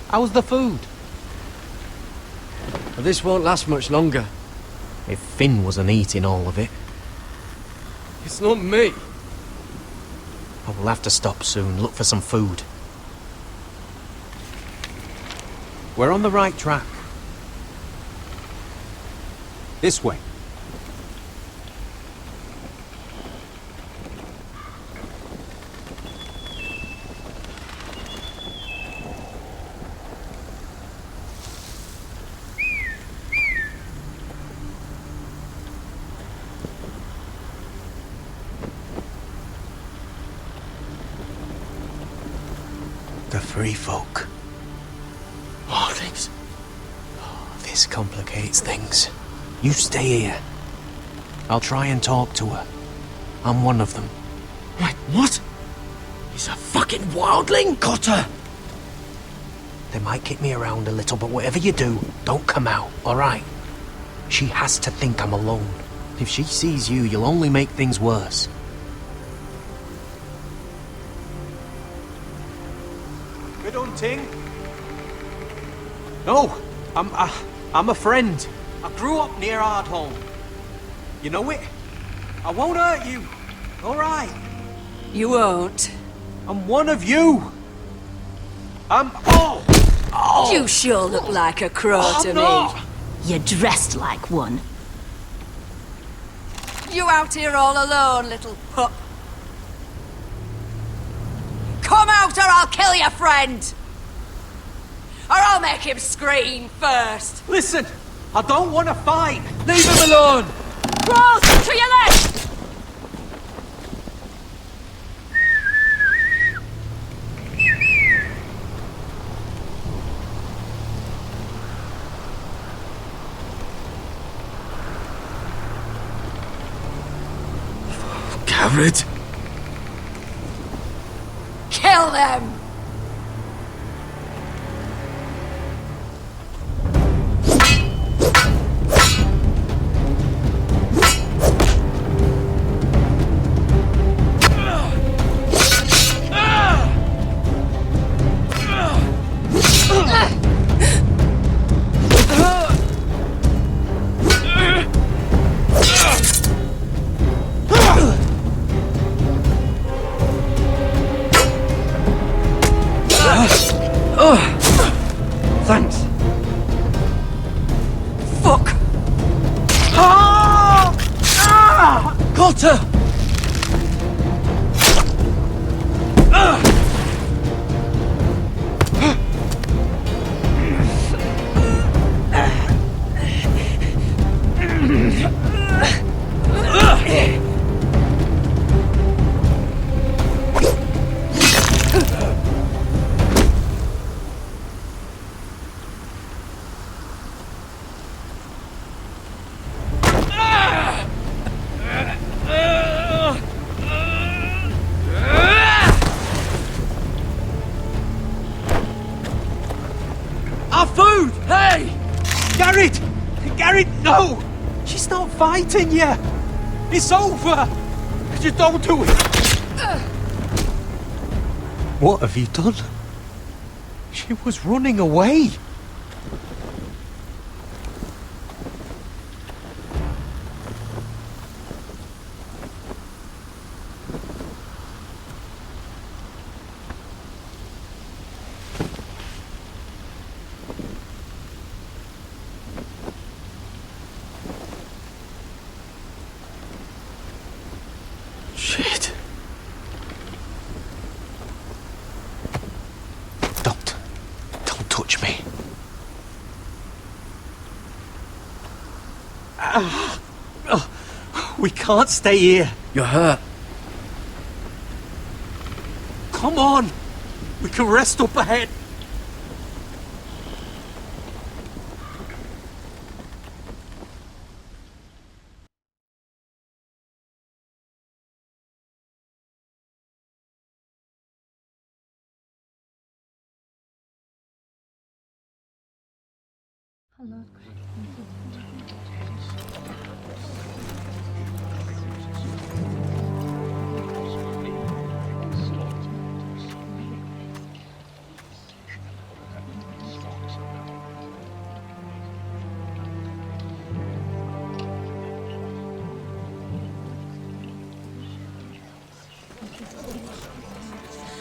How's the food? Well, this won't last much longer. If Finn wasn't eating all of it. It's not me. I will have to stop soon, look for some food. We're on the right track. This way. The free folk. This complicates things. You stay here. I'll try and talk to her. I'm one of them. Wait, what? He's a fucking wildling, Cotter! They might kick me around a little, but whatever you do, don't come out, alright? She has to think I'm alone. If she sees you, you'll only make things worse. Good hunting. No, I'm a friend. I grew up near Ardhorn. You know it? I won't hurt you. All right. You won't. I'm one of you. Oh! You sure look like a crow to not. me. You're dressed like one. leave you out here all alone, little pup. Come out or I'll kill your friend! Or I'll make him scream first! Listen! I don't want to fight! Leave him alone! Cross to your left! Garrett? Kill them! Thanks. Fuck! Cotter! Our food! Hey! Garrett! Garrett, no! She's not fighting you! It's over! Just don't do it! What have you done? She was running away! Shit. Don't touch me. We can't stay here. You're hurt. Come on! We can rest up ahead.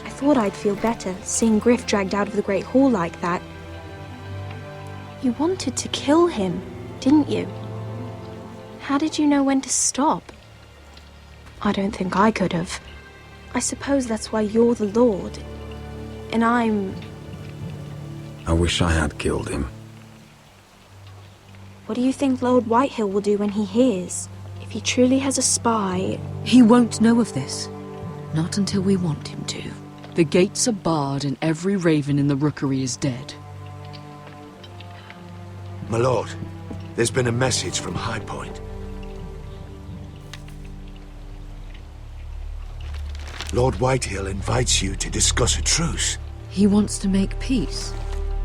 I thought I'd feel better seeing Griff dragged out of the Great Hall like that. You wanted to kill him, didn't you? How did you know when to stop? I don't think I could have. I suppose that's why you're the Lord. And I'm... I wish I had killed him. What do you think Lord Whitehill will do when he hears? If he truly has a spy... He won't know of this. Not until we want him to. The gates are barred and every raven in the rookery is dead. My lord, there's been a message from High Point. Lord Whitehill invites you to discuss a truce. He wants to make peace.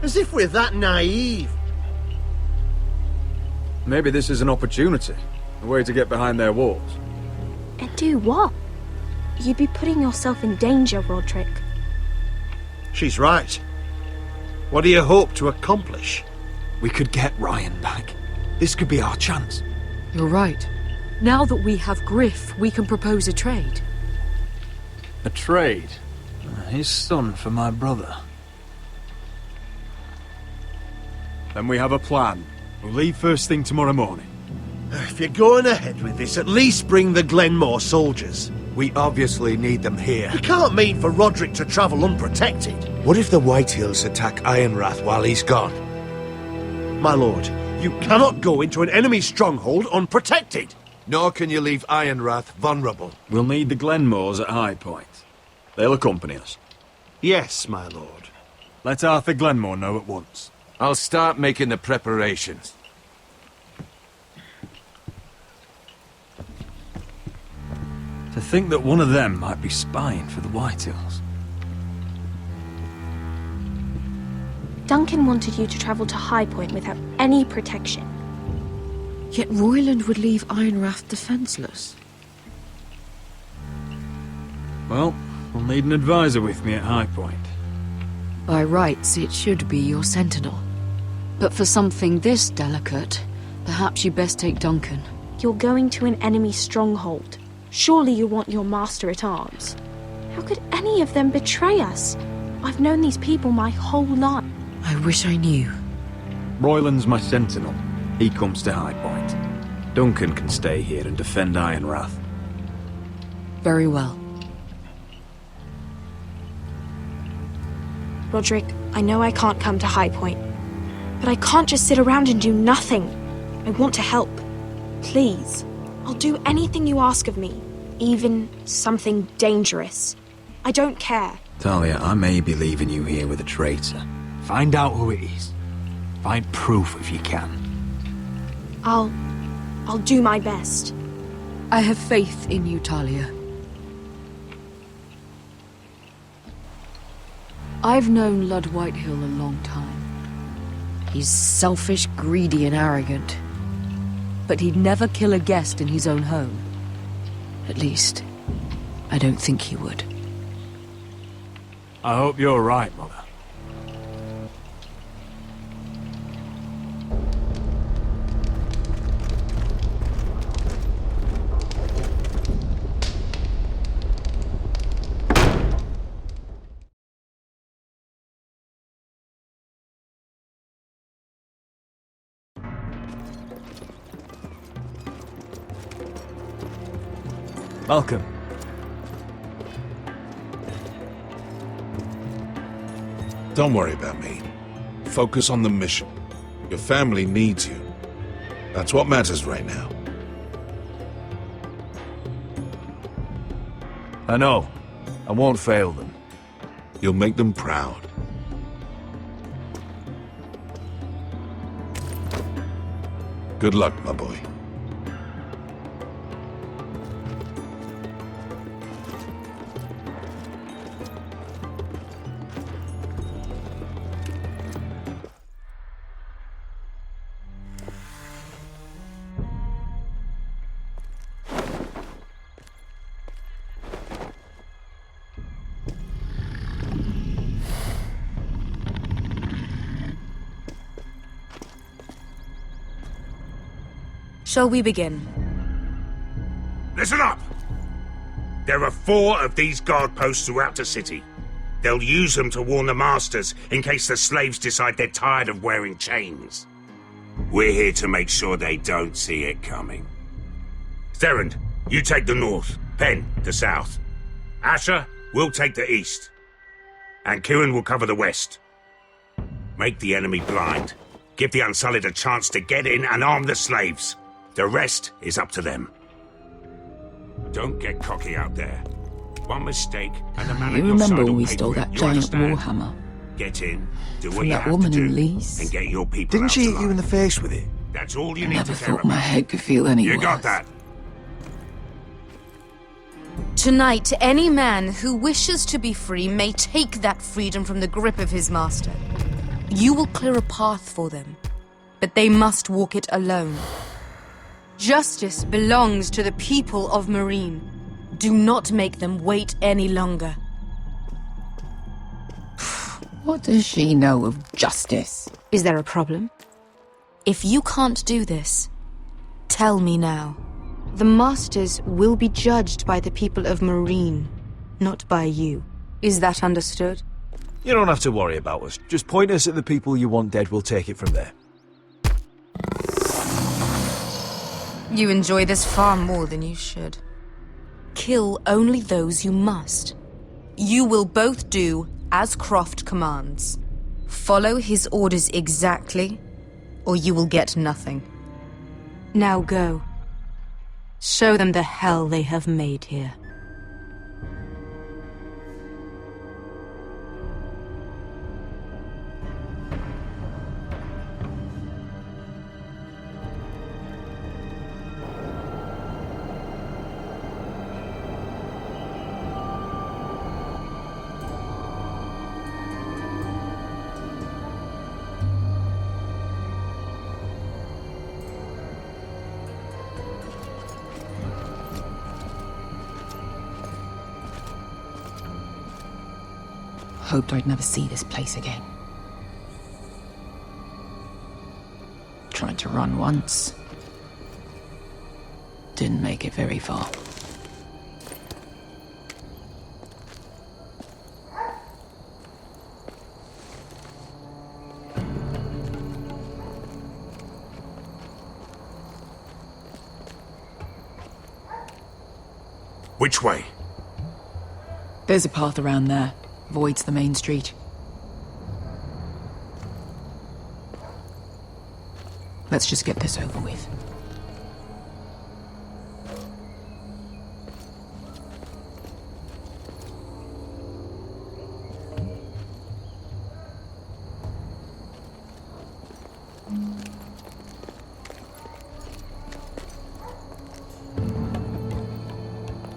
As if we're that naive. Maybe this is an opportunity. A way to get behind their walls. And do what? You'd be putting yourself in danger, Roderick. She's right. What do you hope to accomplish? We could get Ryan back. This could be our chance. You're right. Now that we have Griff, we can propose a trade. A trade? His son for my brother. Then we have a plan. We'll leave first thing tomorrow morning. If you're going ahead with this, at least bring the Glenmore soldiers. We obviously need them here. You can't mean for Roderick to travel unprotected. What if the Whitehills attack Ironrath while he's gone? My lord, you cannot go into an enemy stronghold unprotected. Nor can you leave Ironrath vulnerable. We'll need the Glenmores at High Point. They'll accompany us. Yes, my lord. Let Arthur Glenmore know at once. I'll start making the preparations. To think that one of them might be spying for the Whitehills. Duncan wanted you to travel to High Point without any protection. Yet Royland would leave Ironrath defenseless. Well, we'll need an advisor with me at High Point. By rights, it should be your sentinel. But for something this delicate, perhaps you best take Duncan. You're going to an enemy stronghold. Surely you want your master-at-arms. How could any of them betray us? I've known these people my whole life. I wish I knew. Royland's my sentinel. He comes to High Point. Duncan can stay here and defend Ironrath. Very well. Roderick, I know I can't come to High Point, but I can't just sit around and do nothing. I want to help. Please. I'll do anything you ask of me, even something dangerous. I don't care. Talia, I may be leaving you here with a traitor. Find out who it is. Find proof if you can. I'll do my best. I have faith in you, Talia. I've known Lud Whitehill a long time. He's selfish, greedy, and arrogant. But he'd never kill a guest in his own home. At least, I don't think he would. I hope you're right, Mother. Malcolm. Don't worry about me. Focus on the mission. Your family needs you. That's what matters right now. I know. I won't fail them. You'll make them proud. Good luck, my boy. Shall we begin? Listen up! There are 4 of these guard posts throughout the city. They'll use them to warn the masters in case the slaves decide they're tired of wearing chains. We're here to make sure they don't see it coming. Therend, you take the north. Penn, the south. Asher, we'll take the east. And Kieran will cover the west. Make the enemy blind. Give the Unsullied a chance to get in and arm the slaves. The rest is up to them. Don't get cocky out there. One mistake and the man You on your remember side when will we pay stole for it. that You giant understand? warhammer? Get in, do what From you that have woman to in do, Lee's? and get your people Didn't out she hit alive. you in the face with it? That's all you I need never to care thought my about. head could feel any You worse. got that? Tonight, any man who wishes to be free may take that freedom from the grip of his master. You will clear a path for them, but they must walk it alone. Justice belongs to the people of Meereen. Do not make them wait any longer. What does she know of justice? Is there a problem? If you can't do this, tell me now. The Masters will be judged by the people of Meereen, not by you. Is that understood? You don't have to worry about us. Just point us at the people you want dead, we'll take it from there. You enjoy this far more than you should. Kill only those you must. You will both do as Croft commands. Follow his orders exactly, or you will get nothing. Now go. Show them the hell they have made here. Hoped I'd never see this place again. Tried to run once. Didn't make it very far. Which way? There's a path around there. Voids the main street. Let's just get this over with.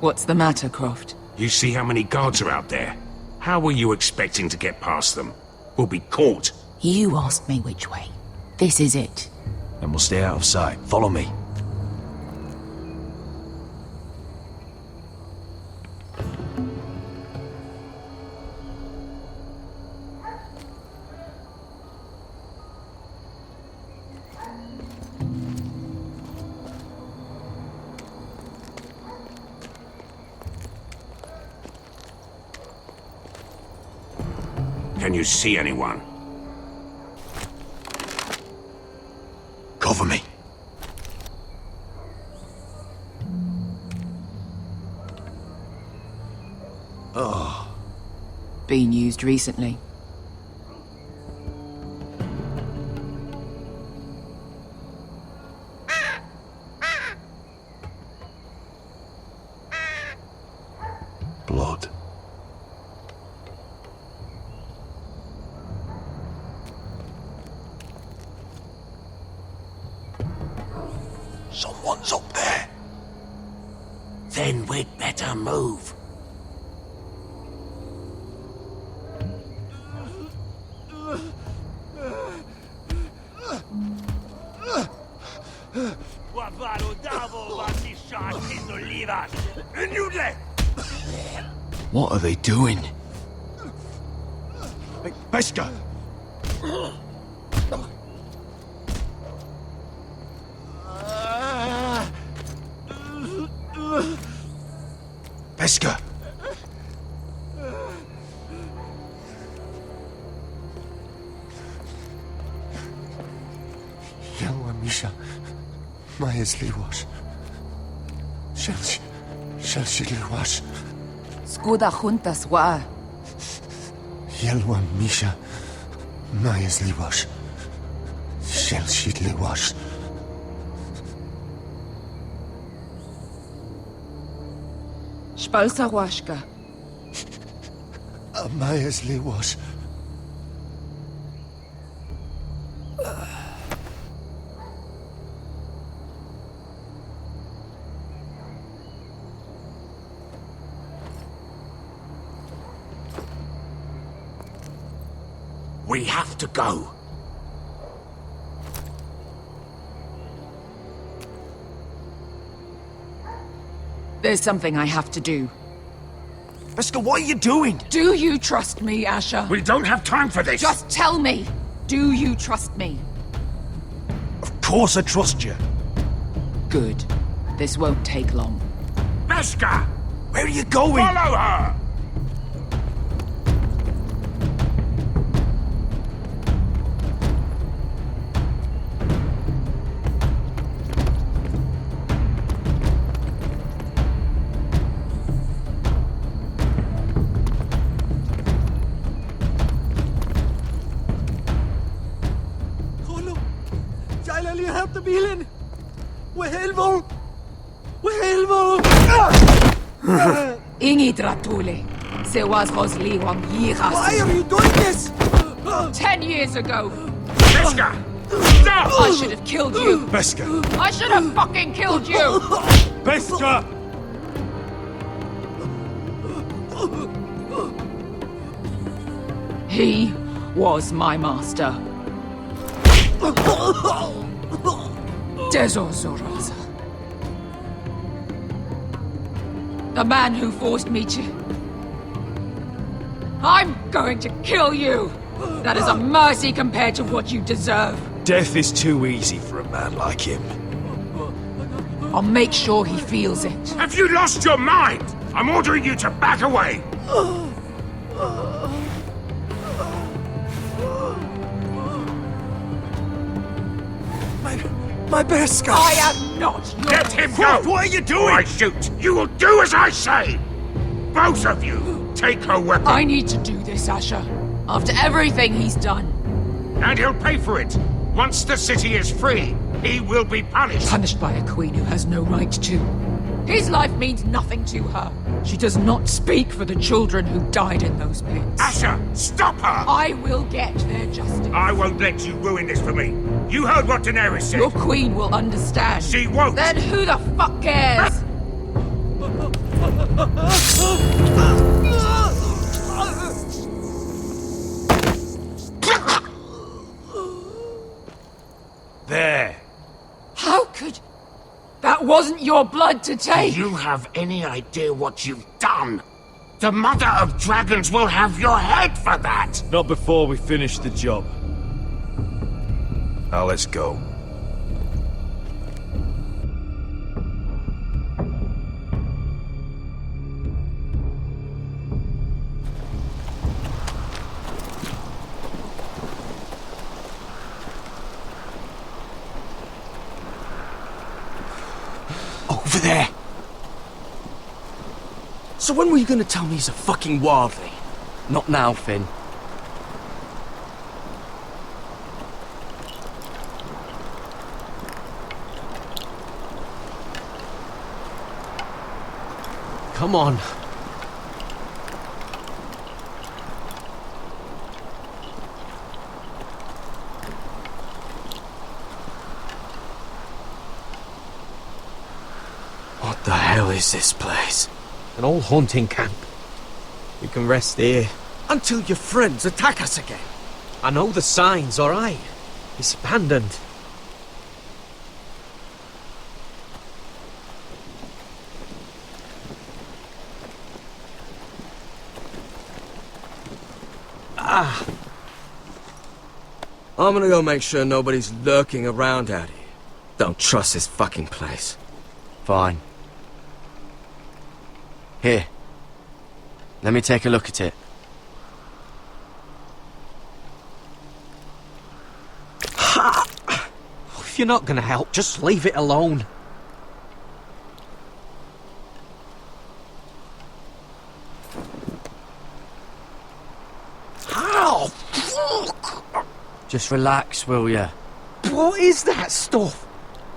What's the matter, Croft? You see how many guards are out there? How were you expecting to get past them? We'll be caught. You asked me which way. This is it. Then we'll stay out of sight. Follow me. Can you see anyone? Cover me. Oh. Been used recently. Blood. Someone's up there. Then we'd better move. What are they doing? Pesca! Pesca! Yelwa Misha, Majesli was. Shelshidli was. Skuda juntas wa. Yelwa Misha, Majesli was. Shelshidli was. Spalsa washka. Majesli was. We have to go. There's something I have to do. Pesca, what are you doing? Do you trust me, Asher? We don't have time for this. Just tell me. Do you trust me? Of course I trust you. Good. This won't take long. Pesca! Where are you going? Follow her! Gael, you help the Beelin! Wehelvo! Wehelvo! Ingi Dratule. Se was Rosliwam Yiras. Why are you doing this? 10 years ago. Beskha! Stop! I should have killed you. Beskha! I should have fucking killed you. Beskha! He was my master. Dezor Zoraza. The man who forced me to... I'm going to kill you! That is a mercy compared to what you deserve. Death is too easy for a man like him. I'll make sure he feels it. Have you lost your mind? I'm ordering you to back away! My Beskha! I am not your... Let him go! What are you doing? Or I shoot! You will do as I say! Both of you, take her weapon. I need to do this, Asher. After everything he's done. And he'll pay for it. Once the city is free, he will be punished. Punished by a queen who has no right to. His life means nothing to her. She does not speak for the children who died in those pits. Asher, stop her! I will get their justice. I won't let you ruin this for me. You heard what Daenerys said. Your queen will understand. She won't. Then who the fuck cares? There. How could... That wasn't your blood to take! Do you have any idea what you've done? The Mother of Dragons will have your head for that! Not before we finish the job. Now let's go. Over there! So when were you gonna tell me he's a fucking wildling? Not now, Finn. Come on. What the hell is this place? An old hunting camp. We can rest here. Until your friends attack us again. I know the signs, alright? It's abandoned. I'm gonna go make sure nobody's lurking around out here. Don't trust this fucking place. Fine. Here. Let me take a look at it. If you're not gonna help, just leave it alone. How? Fuck! Just relax, will ya? What is that stuff?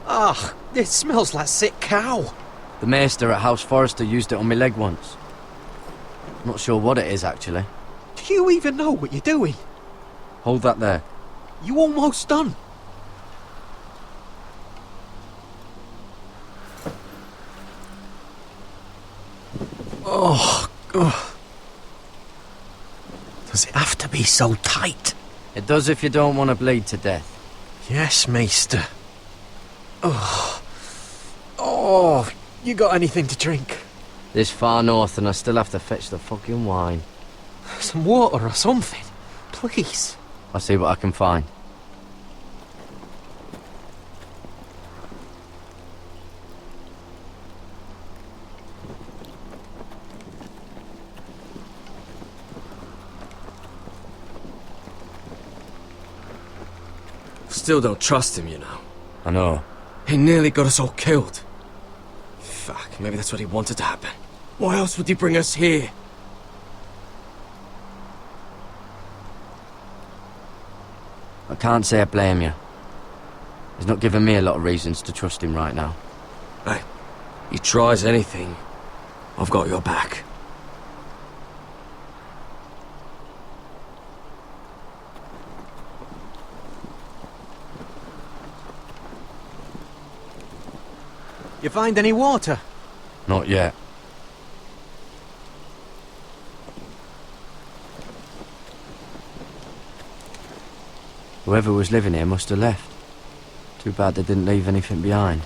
Ugh, it smells like sick cow. The maester at House Forrester used it on my leg once. Not sure what it is, actually. Do you even know what you're doing? Hold that there. You almost done. Oh, God. Does it have to be so tight? It does if you don't want to bleed to death. Yes, Maester. Oh. Oh, you got anything to drink? This far north and I still have to fetch the fucking wine. Some water or something, please. I'll see what I can find. Still don't trust him, you know. I know. He nearly got us all killed. Fuck, maybe that's what he wanted to happen. Why else would he bring us here? I can't say I blame you. He's not giving me a lot of reasons to trust him right now. Hey, he tries anything, I've got your back. You find any water? Not yet. Whoever was living here must have left. Too bad they didn't leave anything behind.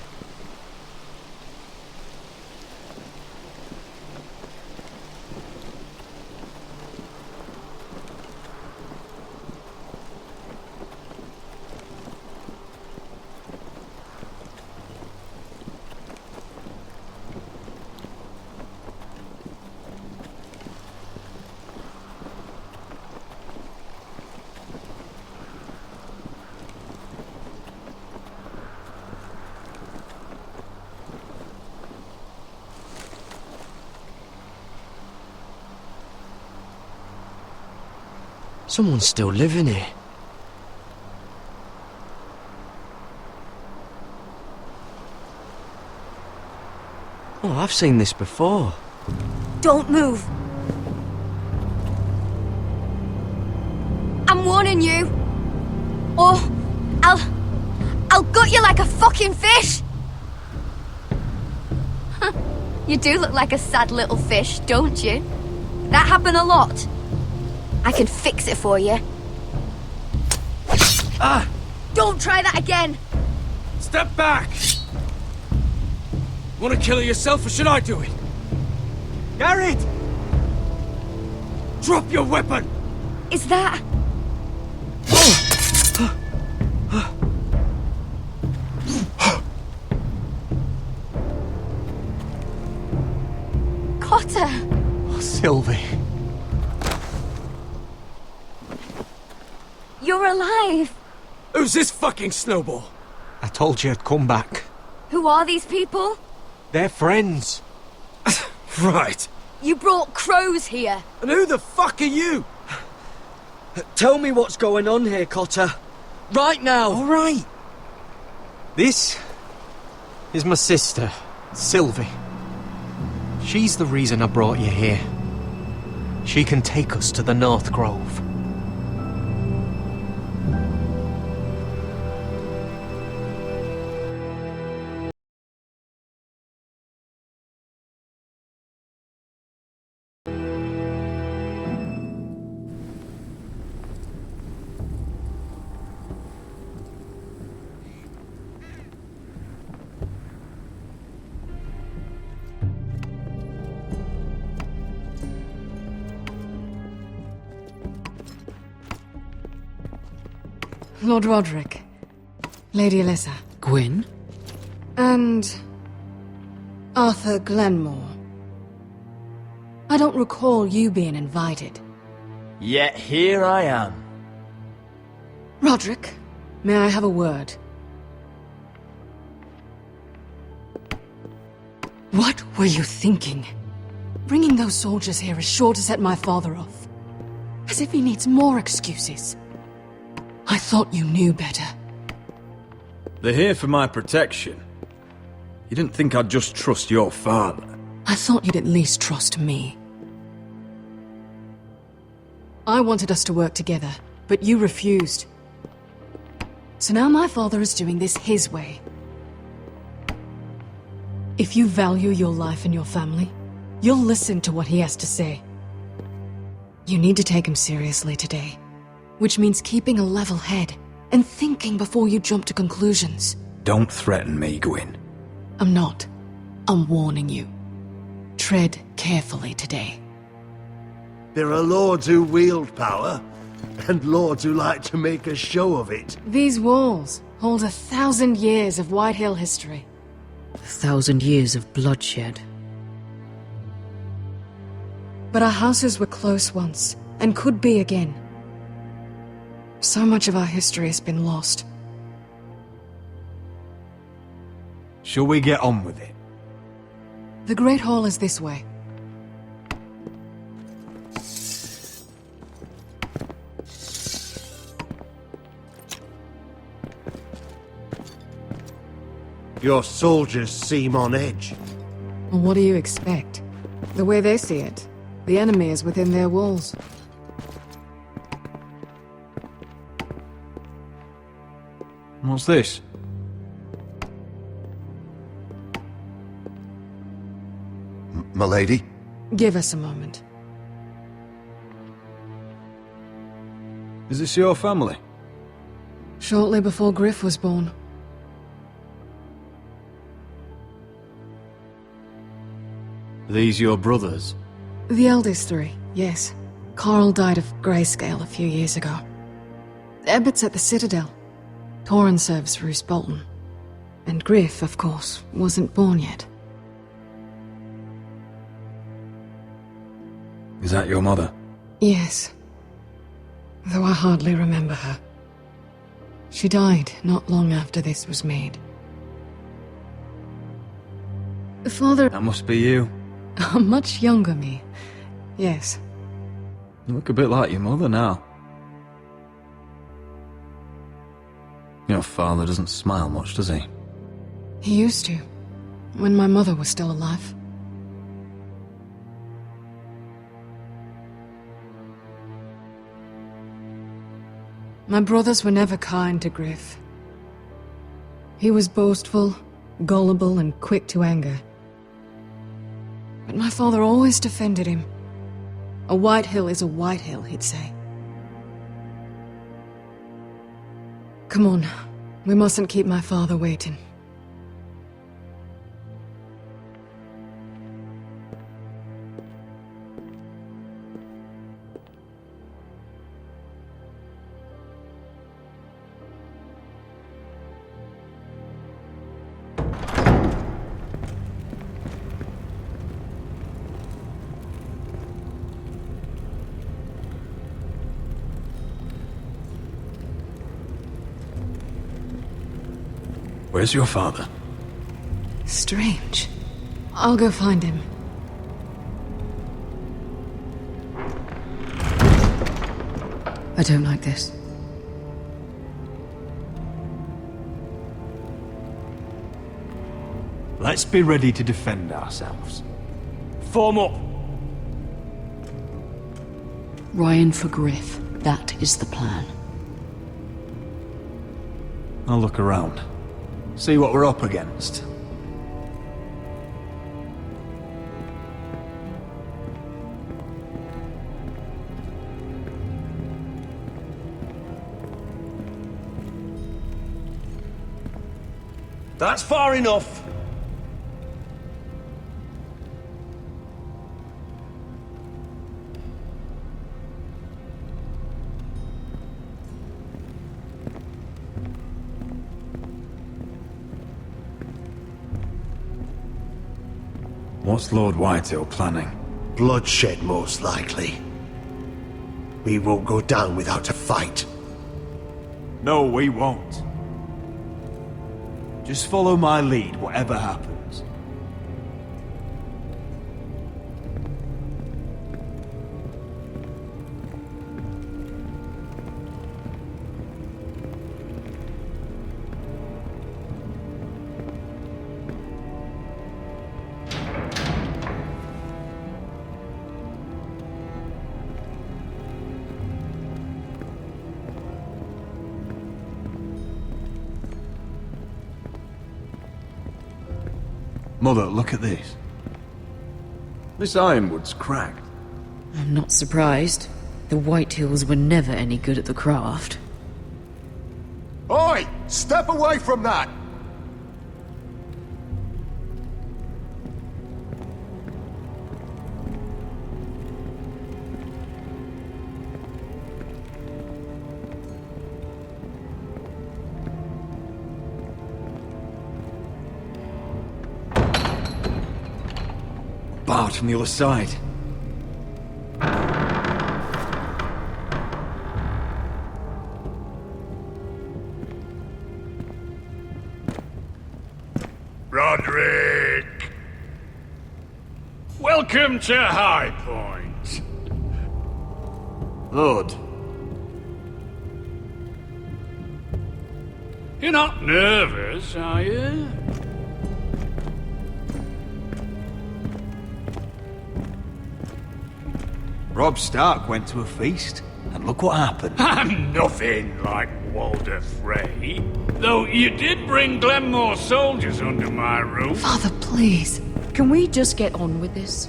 Someone's still living here. Oh, I've seen this before. Don't move. I'm warning you. Or I'll gut you like a fucking fish. You do look like a sad little fish, don't you? That happen a lot. I can fix it for you. Ah! Don't try that again! Step back! Want to kill her yourself, or should I do it? Garrett! Drop your weapon! Is that... Cotter! Oh, Sylvie. You're alive! Who's this fucking snowball? I told you I'd come back. Who are these people? They're friends. Right. You brought crows here. And who the fuck are you? Tell me what's going on here, Cotter. Right now! All right. This is my sister, Sylvie. She's the reason I brought you here. She can take us to the North Grove. Lord Roderick, Lady Alyssa. Gwyn? And... Arthur Glenmore. I don't recall you being invited. Yet here I am. Roderick, may I have a word? What were you thinking? Bringing those soldiers here is sure to set my father off. As if he needs more excuses. I thought you knew better. They're here for my protection. You didn't think I'd just trust your father? I thought you'd at least trust me. I wanted us to work together, but you refused. So now my father is doing this his way. If you value your life and your family, you'll listen to what he has to say. You need to take him seriously today, which means keeping a level head and thinking before you jump to conclusions. Don't threaten me, Gwyn. I'm not. I'm warning you. Tread carefully today. There are lords who wield power, and lords who like to make a show of it. These walls hold 1,000 years of Whitehill history. 1,000 years of bloodshed. But our houses were close once, and could be again. So much of our history has been lost. Shall we get on with it? The Great Hall is this way. Your soldiers seem on edge. Well, what do you expect? The way they see it, the enemy is within their walls. What's this? Milady? Give us a moment. Is this your family? Shortly before Griff was born. These your brothers? The eldest three, yes. Carl died of grayscale a few years ago. Ebbett's at the Citadel. Torrhen serves Roose Bolton. And Griff, of course, wasn't born yet. Is that your mother? Yes. Though I hardly remember her. She died not long after this was made. Father... That must be you. A much younger me. Yes. You look a bit like your mother now. Your father doesn't smile much, does he? He used to, when my mother was still alive. My brothers were never kind to Griff. He was boastful, gullible, and quick to anger. But my father always defended him. A Whitehill is a Whitehill, he'd say. Come on, we mustn't keep my father waiting. Where's your father? Strange. I'll go find him. I don't like this. Let's be ready to defend ourselves. Form up! Ryan for Griff. That is the plan. I'll look around. See what we're up against. That's far enough. What's Lord Whitehill planning? Bloodshed, most likely. We won't go down without a fight. No, we won't. Just follow my lead, whatever happens. Mother, look at this. This ironwood's cracked. I'm not surprised. The Whitehills were never any good at the craft. Oi! Step away from that! Barred from the other side. Roderick! Welcome to High Point. Lord. You're not nervous, are you? Robb Stark went to a feast, and look what happened. I'm nothing like Walder Frey. Though you did bring Glenmore soldiers under my roof. Father, please. Can we just get on with this?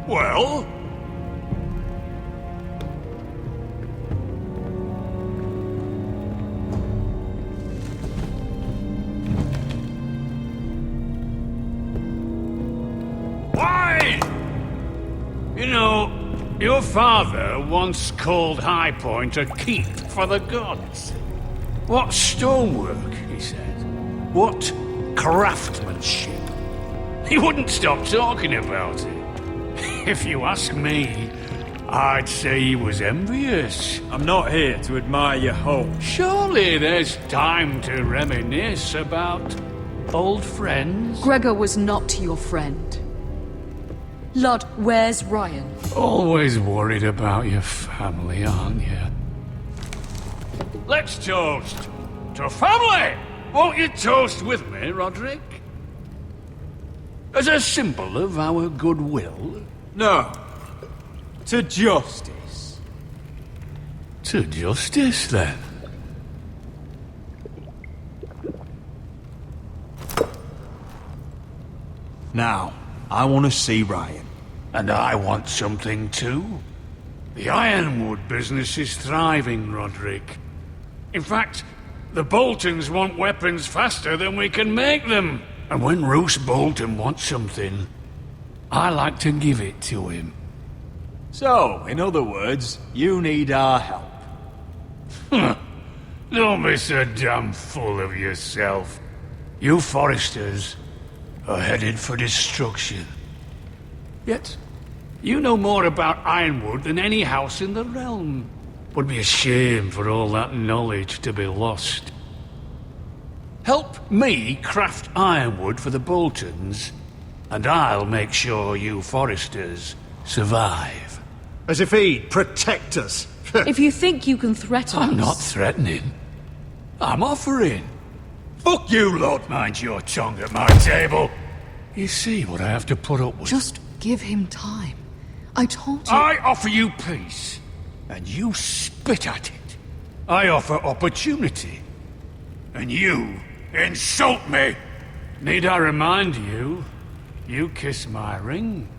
Well? Why? You know, your father once called High Point a keep for the gods. What stonework, he said. What craftsmanship. He wouldn't stop talking about it. If you ask me, I'd say he was envious. I'm not here to admire your home. Surely there's time to reminisce about old friends. Gregor was not your friend. Lud, where's Ryan? Always worried about your family, aren't you? Let's toast to family! Won't you toast with me, Roderick? As a symbol of our goodwill? No. To justice. To justice, then. Now, I want to see Ryan. And I want something too. The Ironwood business is thriving, Roderick. In fact, the Boltons want weapons faster than we can make them. And when Roose Bolton wants something, I like to give it to him. So, in other words, you need our help. Don't be so damn full of yourself. You Forresters are headed for destruction. Yet, you know more about Ironwood than any house in the realm. Would be a shame for all that knowledge to be lost. Help me craft ironwood for the Boltons, and I'll make sure you Forresters survive. As if he'd protect us. If you think you can threaten us... I'm not threatening. I'm offering. Fuck you, Lord. Mind your tongue at my table. You see what I have to put up with. Just give him time. I told you... I offer you peace, and you spit at it. I offer opportunity, and you insult me. Need I remind you, you kiss my ring?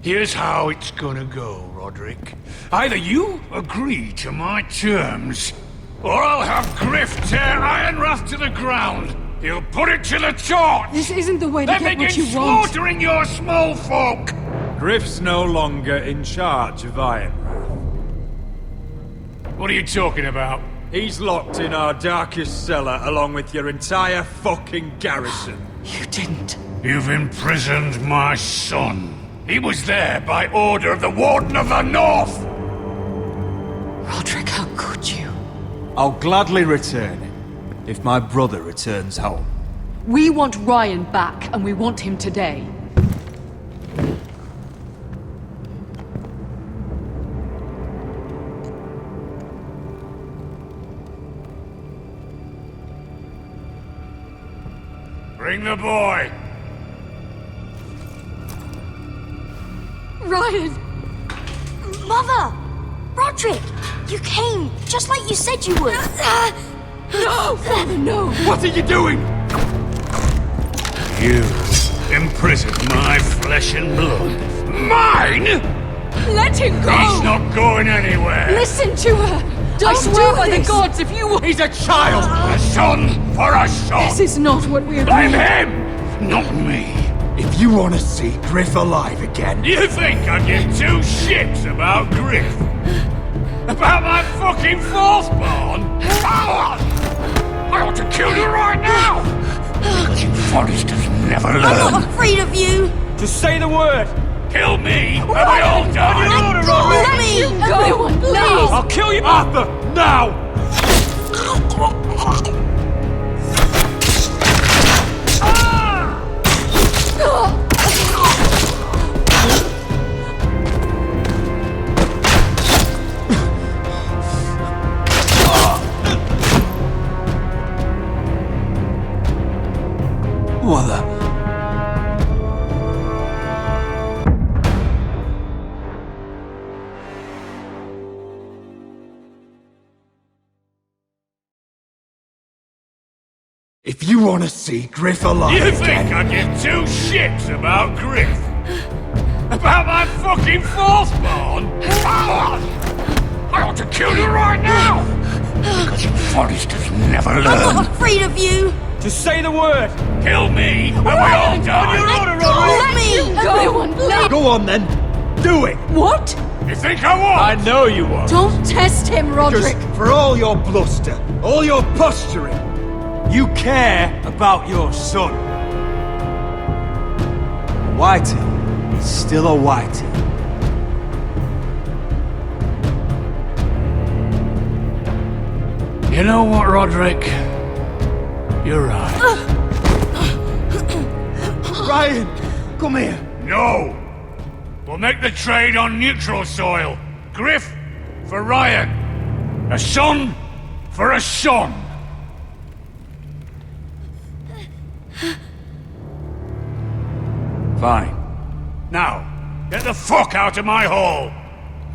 Here's how it's gonna go, Roderick. Either you agree to my terms, or I'll have Griff tear Ironrath to the ground. He'll put it to the torch. This isn't the way to get what you want. Then begin slaughtering your small folk. Griff's no longer in charge of Ironrath. What are you talking about? He's locked in our darkest cellar along with your entire fucking garrison. You didn't. You've imprisoned my son. He was there by order of the Warden of the North! Roderick, how could you? I'll gladly return it, if my brother returns home. We want Ryan back, and we want him today. Bring the boy! Ryan! Mother! Roderick! You came, just like you said you would! No, Father, no! What are you doing? You imprisoned my flesh and blood. Mine?! Let him go! He's not going anywhere! Listen to her! I swear by the gods, if you... He's a child! A son for a son! This is not what we Blame agreed. him! Not me! If you want to see Griff alive again... You think I give two shits about Griff? About my fucking fourthborn? I ought to kill you right now! Because you Forresters never learn. I'm not afraid of you! Just say the word! Kill me, and we all die! Let me go! Everyone, please! I'll kill you, Arthur! Now! If you want to see Griff alive You again... think I give two shits about Griff? About my fucking Forceborn? I ought to kill you right now! Because you Forresters never learn. I'm not afraid of you! Just say the word! Kill me, and we all die! Let me! Everyone, please! Go on then. Do it. What? You think I won't? I know you won't. Don't test him, Roderick! Because for all your bluster, all your posturing, you care about your son. Whitehill is still a Whitehill. You know what, Roderick? You're right. Ryan, come here. No! We'll make the trade on neutral soil. Griff for Ryan. A son for a son. Fine. Now, get the fuck out of my hall!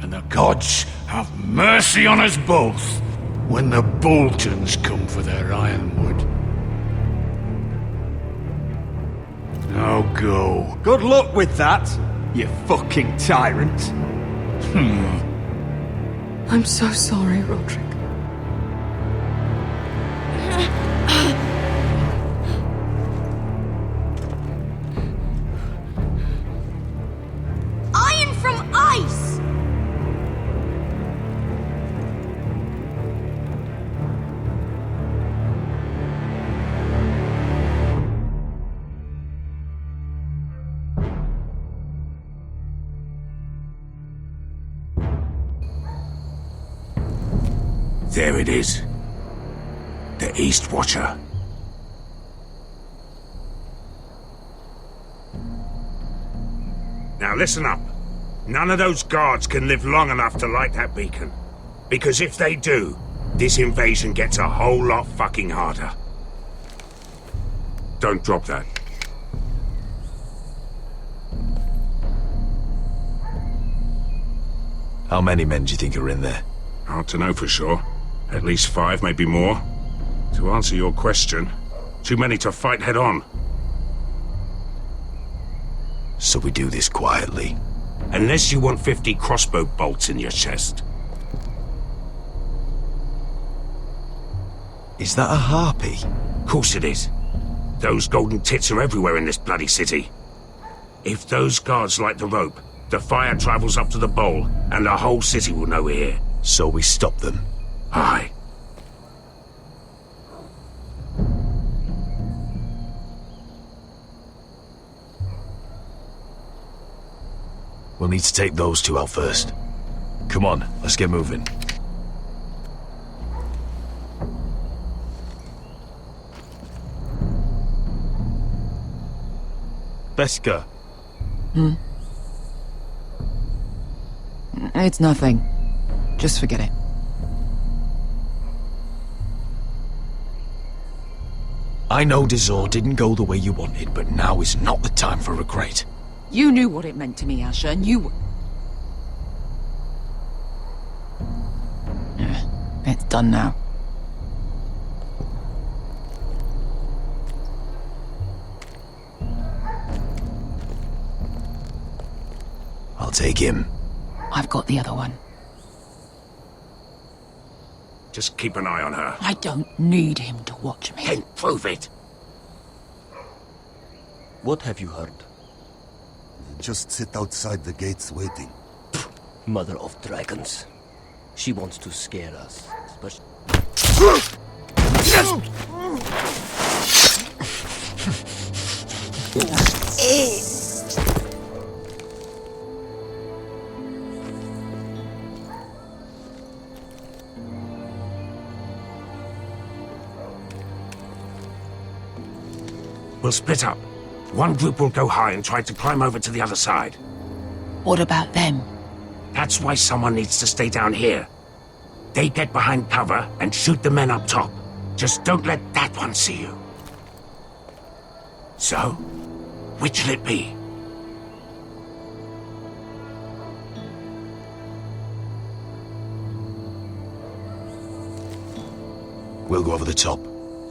And the gods have mercy on us both when the Boltons come for their ironwood. Now go. Good luck with that, you fucking tyrant. I'm so sorry, Roderick. Iron from ice! There it is. The East Watcher. Now listen up. None of those guards can live long enough to light that beacon. Because if they do, this invasion gets a whole lot fucking harder. Don't drop that. How many men do you think are in there? Hard to know for sure. At least 5, maybe more. To answer your question, too many to fight head on. So we do this quietly. Unless you want 50 crossbow bolts in your chest. Is that a harpy? Course it is. Those golden tits are everywhere in this bloody city. If those guards light the rope, the fire travels up to the bowl, and the whole city will know we're here. So we stop them? Aye. We'll need to take those two out first. Come on, let's get moving. Beskha. It's nothing. Just forget it. I know Dazor didn't go the way you wanted, but now is not the time for regret. You knew what it meant to me, Asher, and you... It's done now. I'll take him. I've got the other one. Just keep an eye on her. I don't need him to watch me. Then prove it. What have you heard? Just sit outside the gates waiting. Mother of dragons. She wants to scare us, but... We'll split up. One group will go high and try to climb over to the other side. What about them? That's why someone needs to stay down here. They get behind cover and shoot the men up top. Just don't let that one see you. So, which'll it be? We'll go over the top.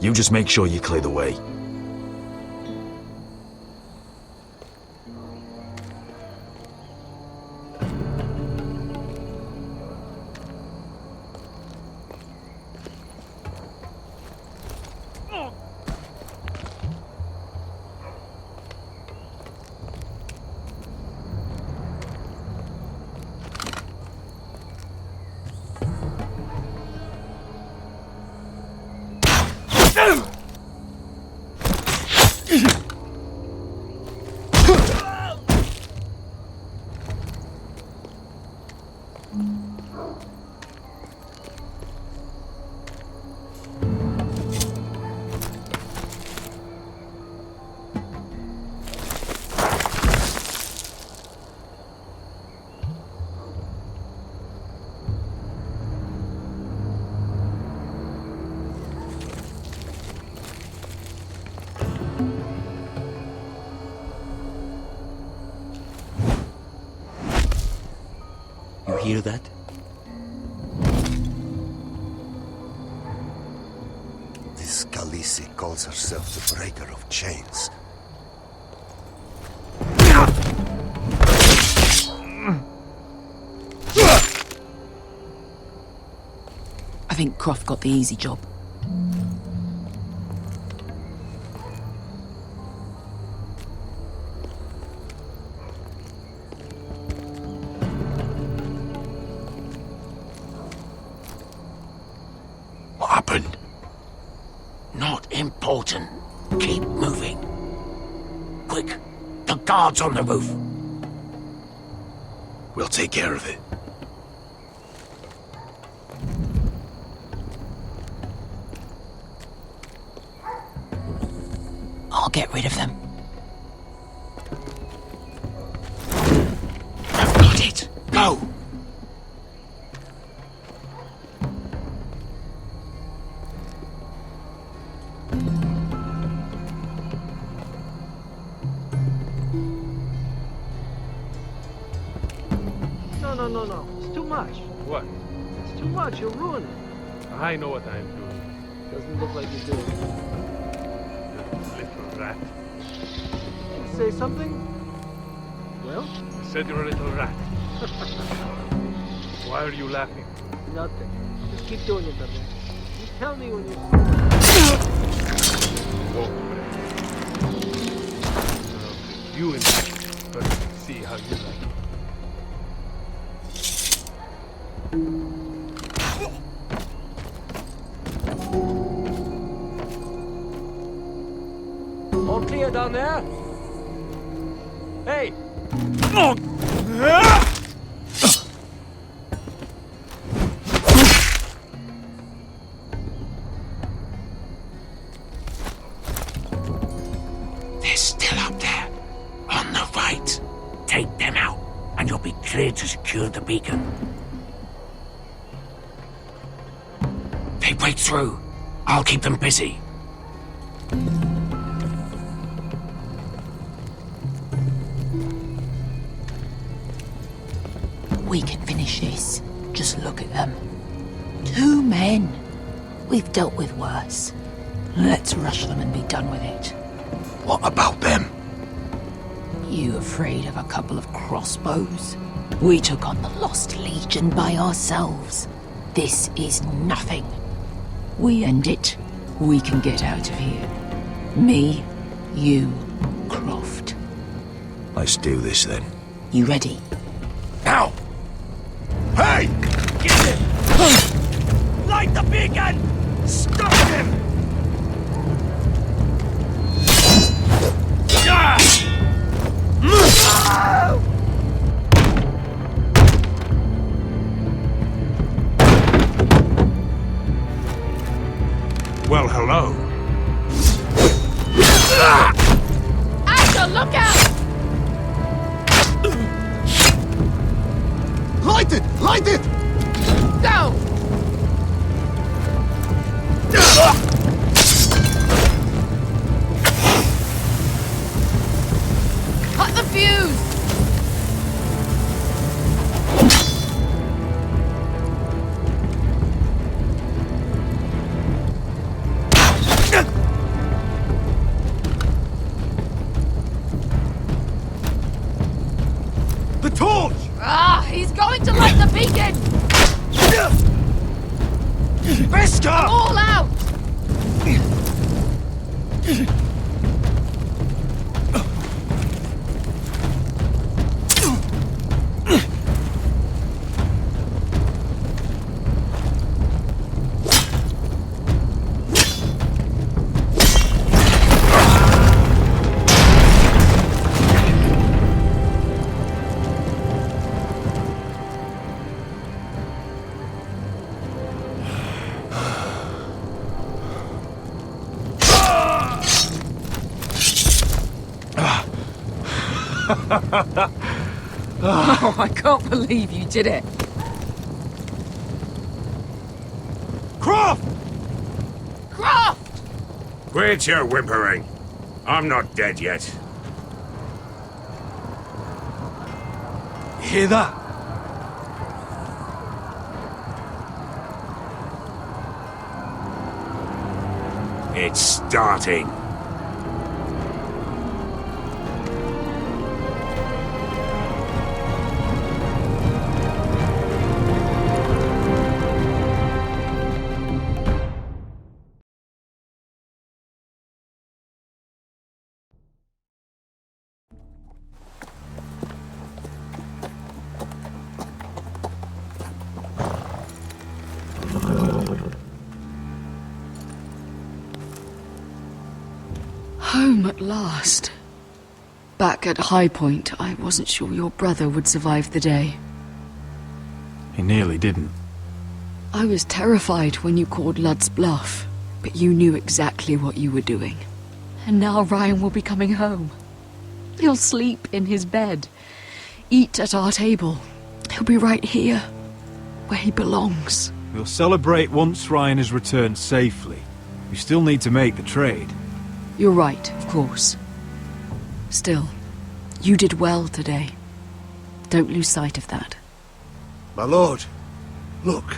You just make sure you clear the way. You hear that? This Khaleesi calls herself the Breaker of Chains. I think Croft got the easy job. What happened? Not important. Keep moving. Quick, the guards on the roof. We'll take care of it. I'll get rid of them. I've got it. Go! No. It's too much. What? It's too much. You'll ruin it. I know what I am doing. Doesn't look like you do. Little rat. Did you say something? Well? I said you're a little rat. Why are you laughing? Nothing. Just keep doing it, Dudley. You tell me when you... Walk away. You and me first see how you like it. All clear down there? Hey! They're still up there. On the right. Take them out, and you'll be cleared to secure the beacon. They break through. I'll keep them busy. We can finish this. Just look at them. 2 men. We've dealt with worse. Let's rush them and be done with it. What about them? You afraid of a couple of crossbows? We took on the Lost Legion by ourselves. This is nothing. We end it. We can get out of here. Me, you, Croft. Let's do this then. You ready? Now! Hey! Get him! Light the beacon! Stop him! Well, hello. Asher, look out! Light it! Light it! Go! Cut the fuse! Deacon! Beskar! All out! Oh, I can't believe you did it. Croft! Croft! Quit your whimpering. I'm not dead yet. You hear that? It's starting. Home at last. Back at High Point, I wasn't sure your brother would survive the day. He nearly didn't. I was terrified when you called Ludd's bluff, but you knew exactly what you were doing. And now Ryan will be coming home. He'll sleep in his bed, eat at our table. He'll be right here, where he belongs. We'll celebrate once Ryan has returned safely. We still need to make the trade. You're right, of course. Still, you did well today. Don't lose sight of that. My lord, look.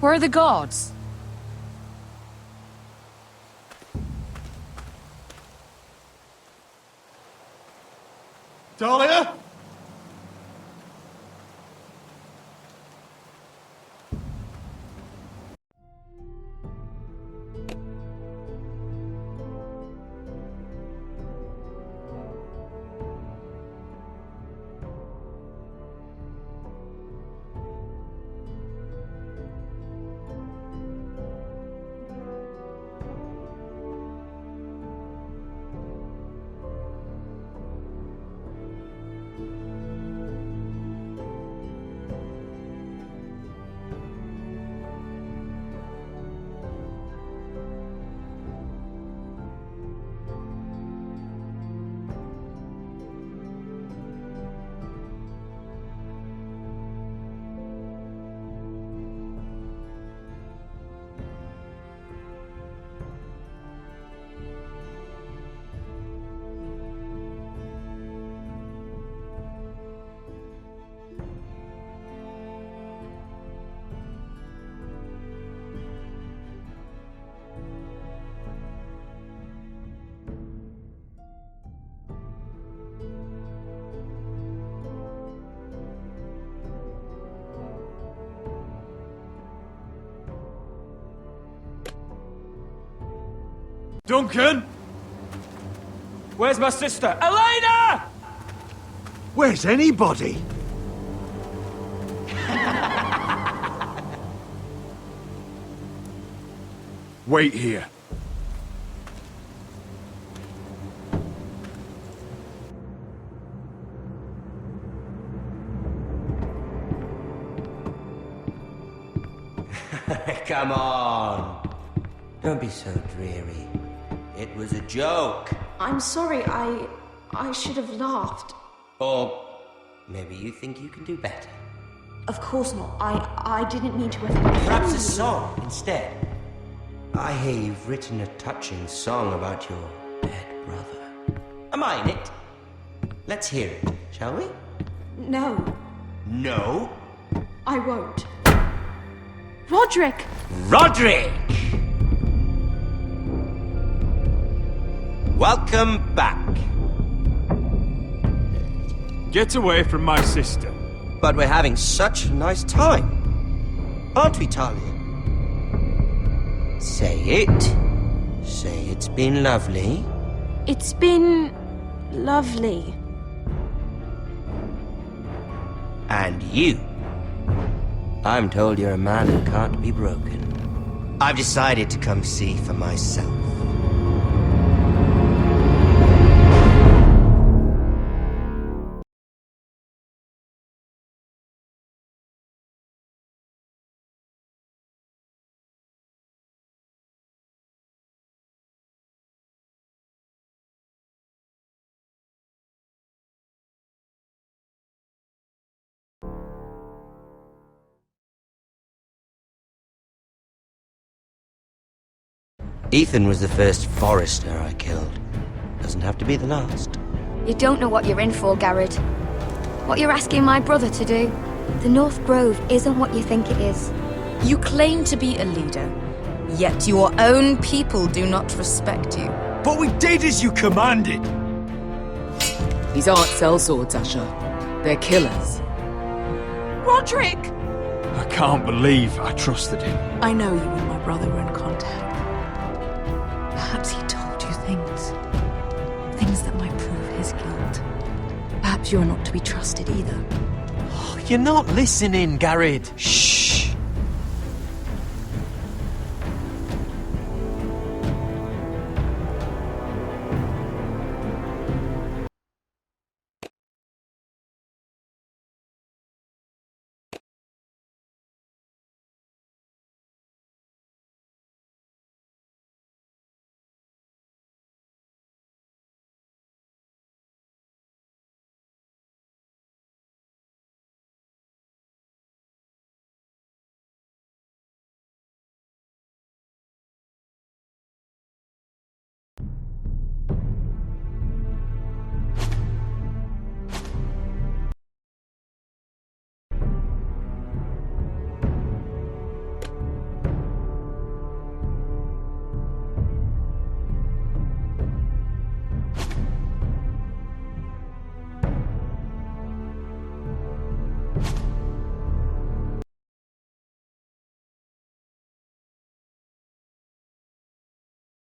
Where are the guards? Talia? Duncan! Where's my sister? Elena! Where's anybody? Wait here. Come on. Don't be so dreary. It was a joke. I'm sorry, I should have laughed. Or maybe you think you can do better. Of course not. I didn't mean to offend Perhaps you. a song instead. I hear you've written a touching song about your dead brother. Am I in it? Let's hear it, shall we? No, No? I won't. Roderick! Roderick! Welcome back. Get away from my sister. But we're having such a nice time. Aren't we, Talia? Say it. Say it's been lovely. It's been... lovely. And you? I'm told you're a man who can't be broken. I've decided to come see for myself. Ethan was the first Forrester I killed. Doesn't have to be the last. You don't know what you're in for, Garrett. What you're asking my brother to do. The North Grove isn't what you think it is. You claim to be a leader, yet your own people do not respect you. But we did as you commanded! These aren't sellswords, Asher. They're killers. Roderick! I can't believe I trusted him. I know you and my brother were in contact. Perhaps he told you things. Things that might prove his guilt. Perhaps you're not to be trusted either. You're not listening, Garrett. Shh!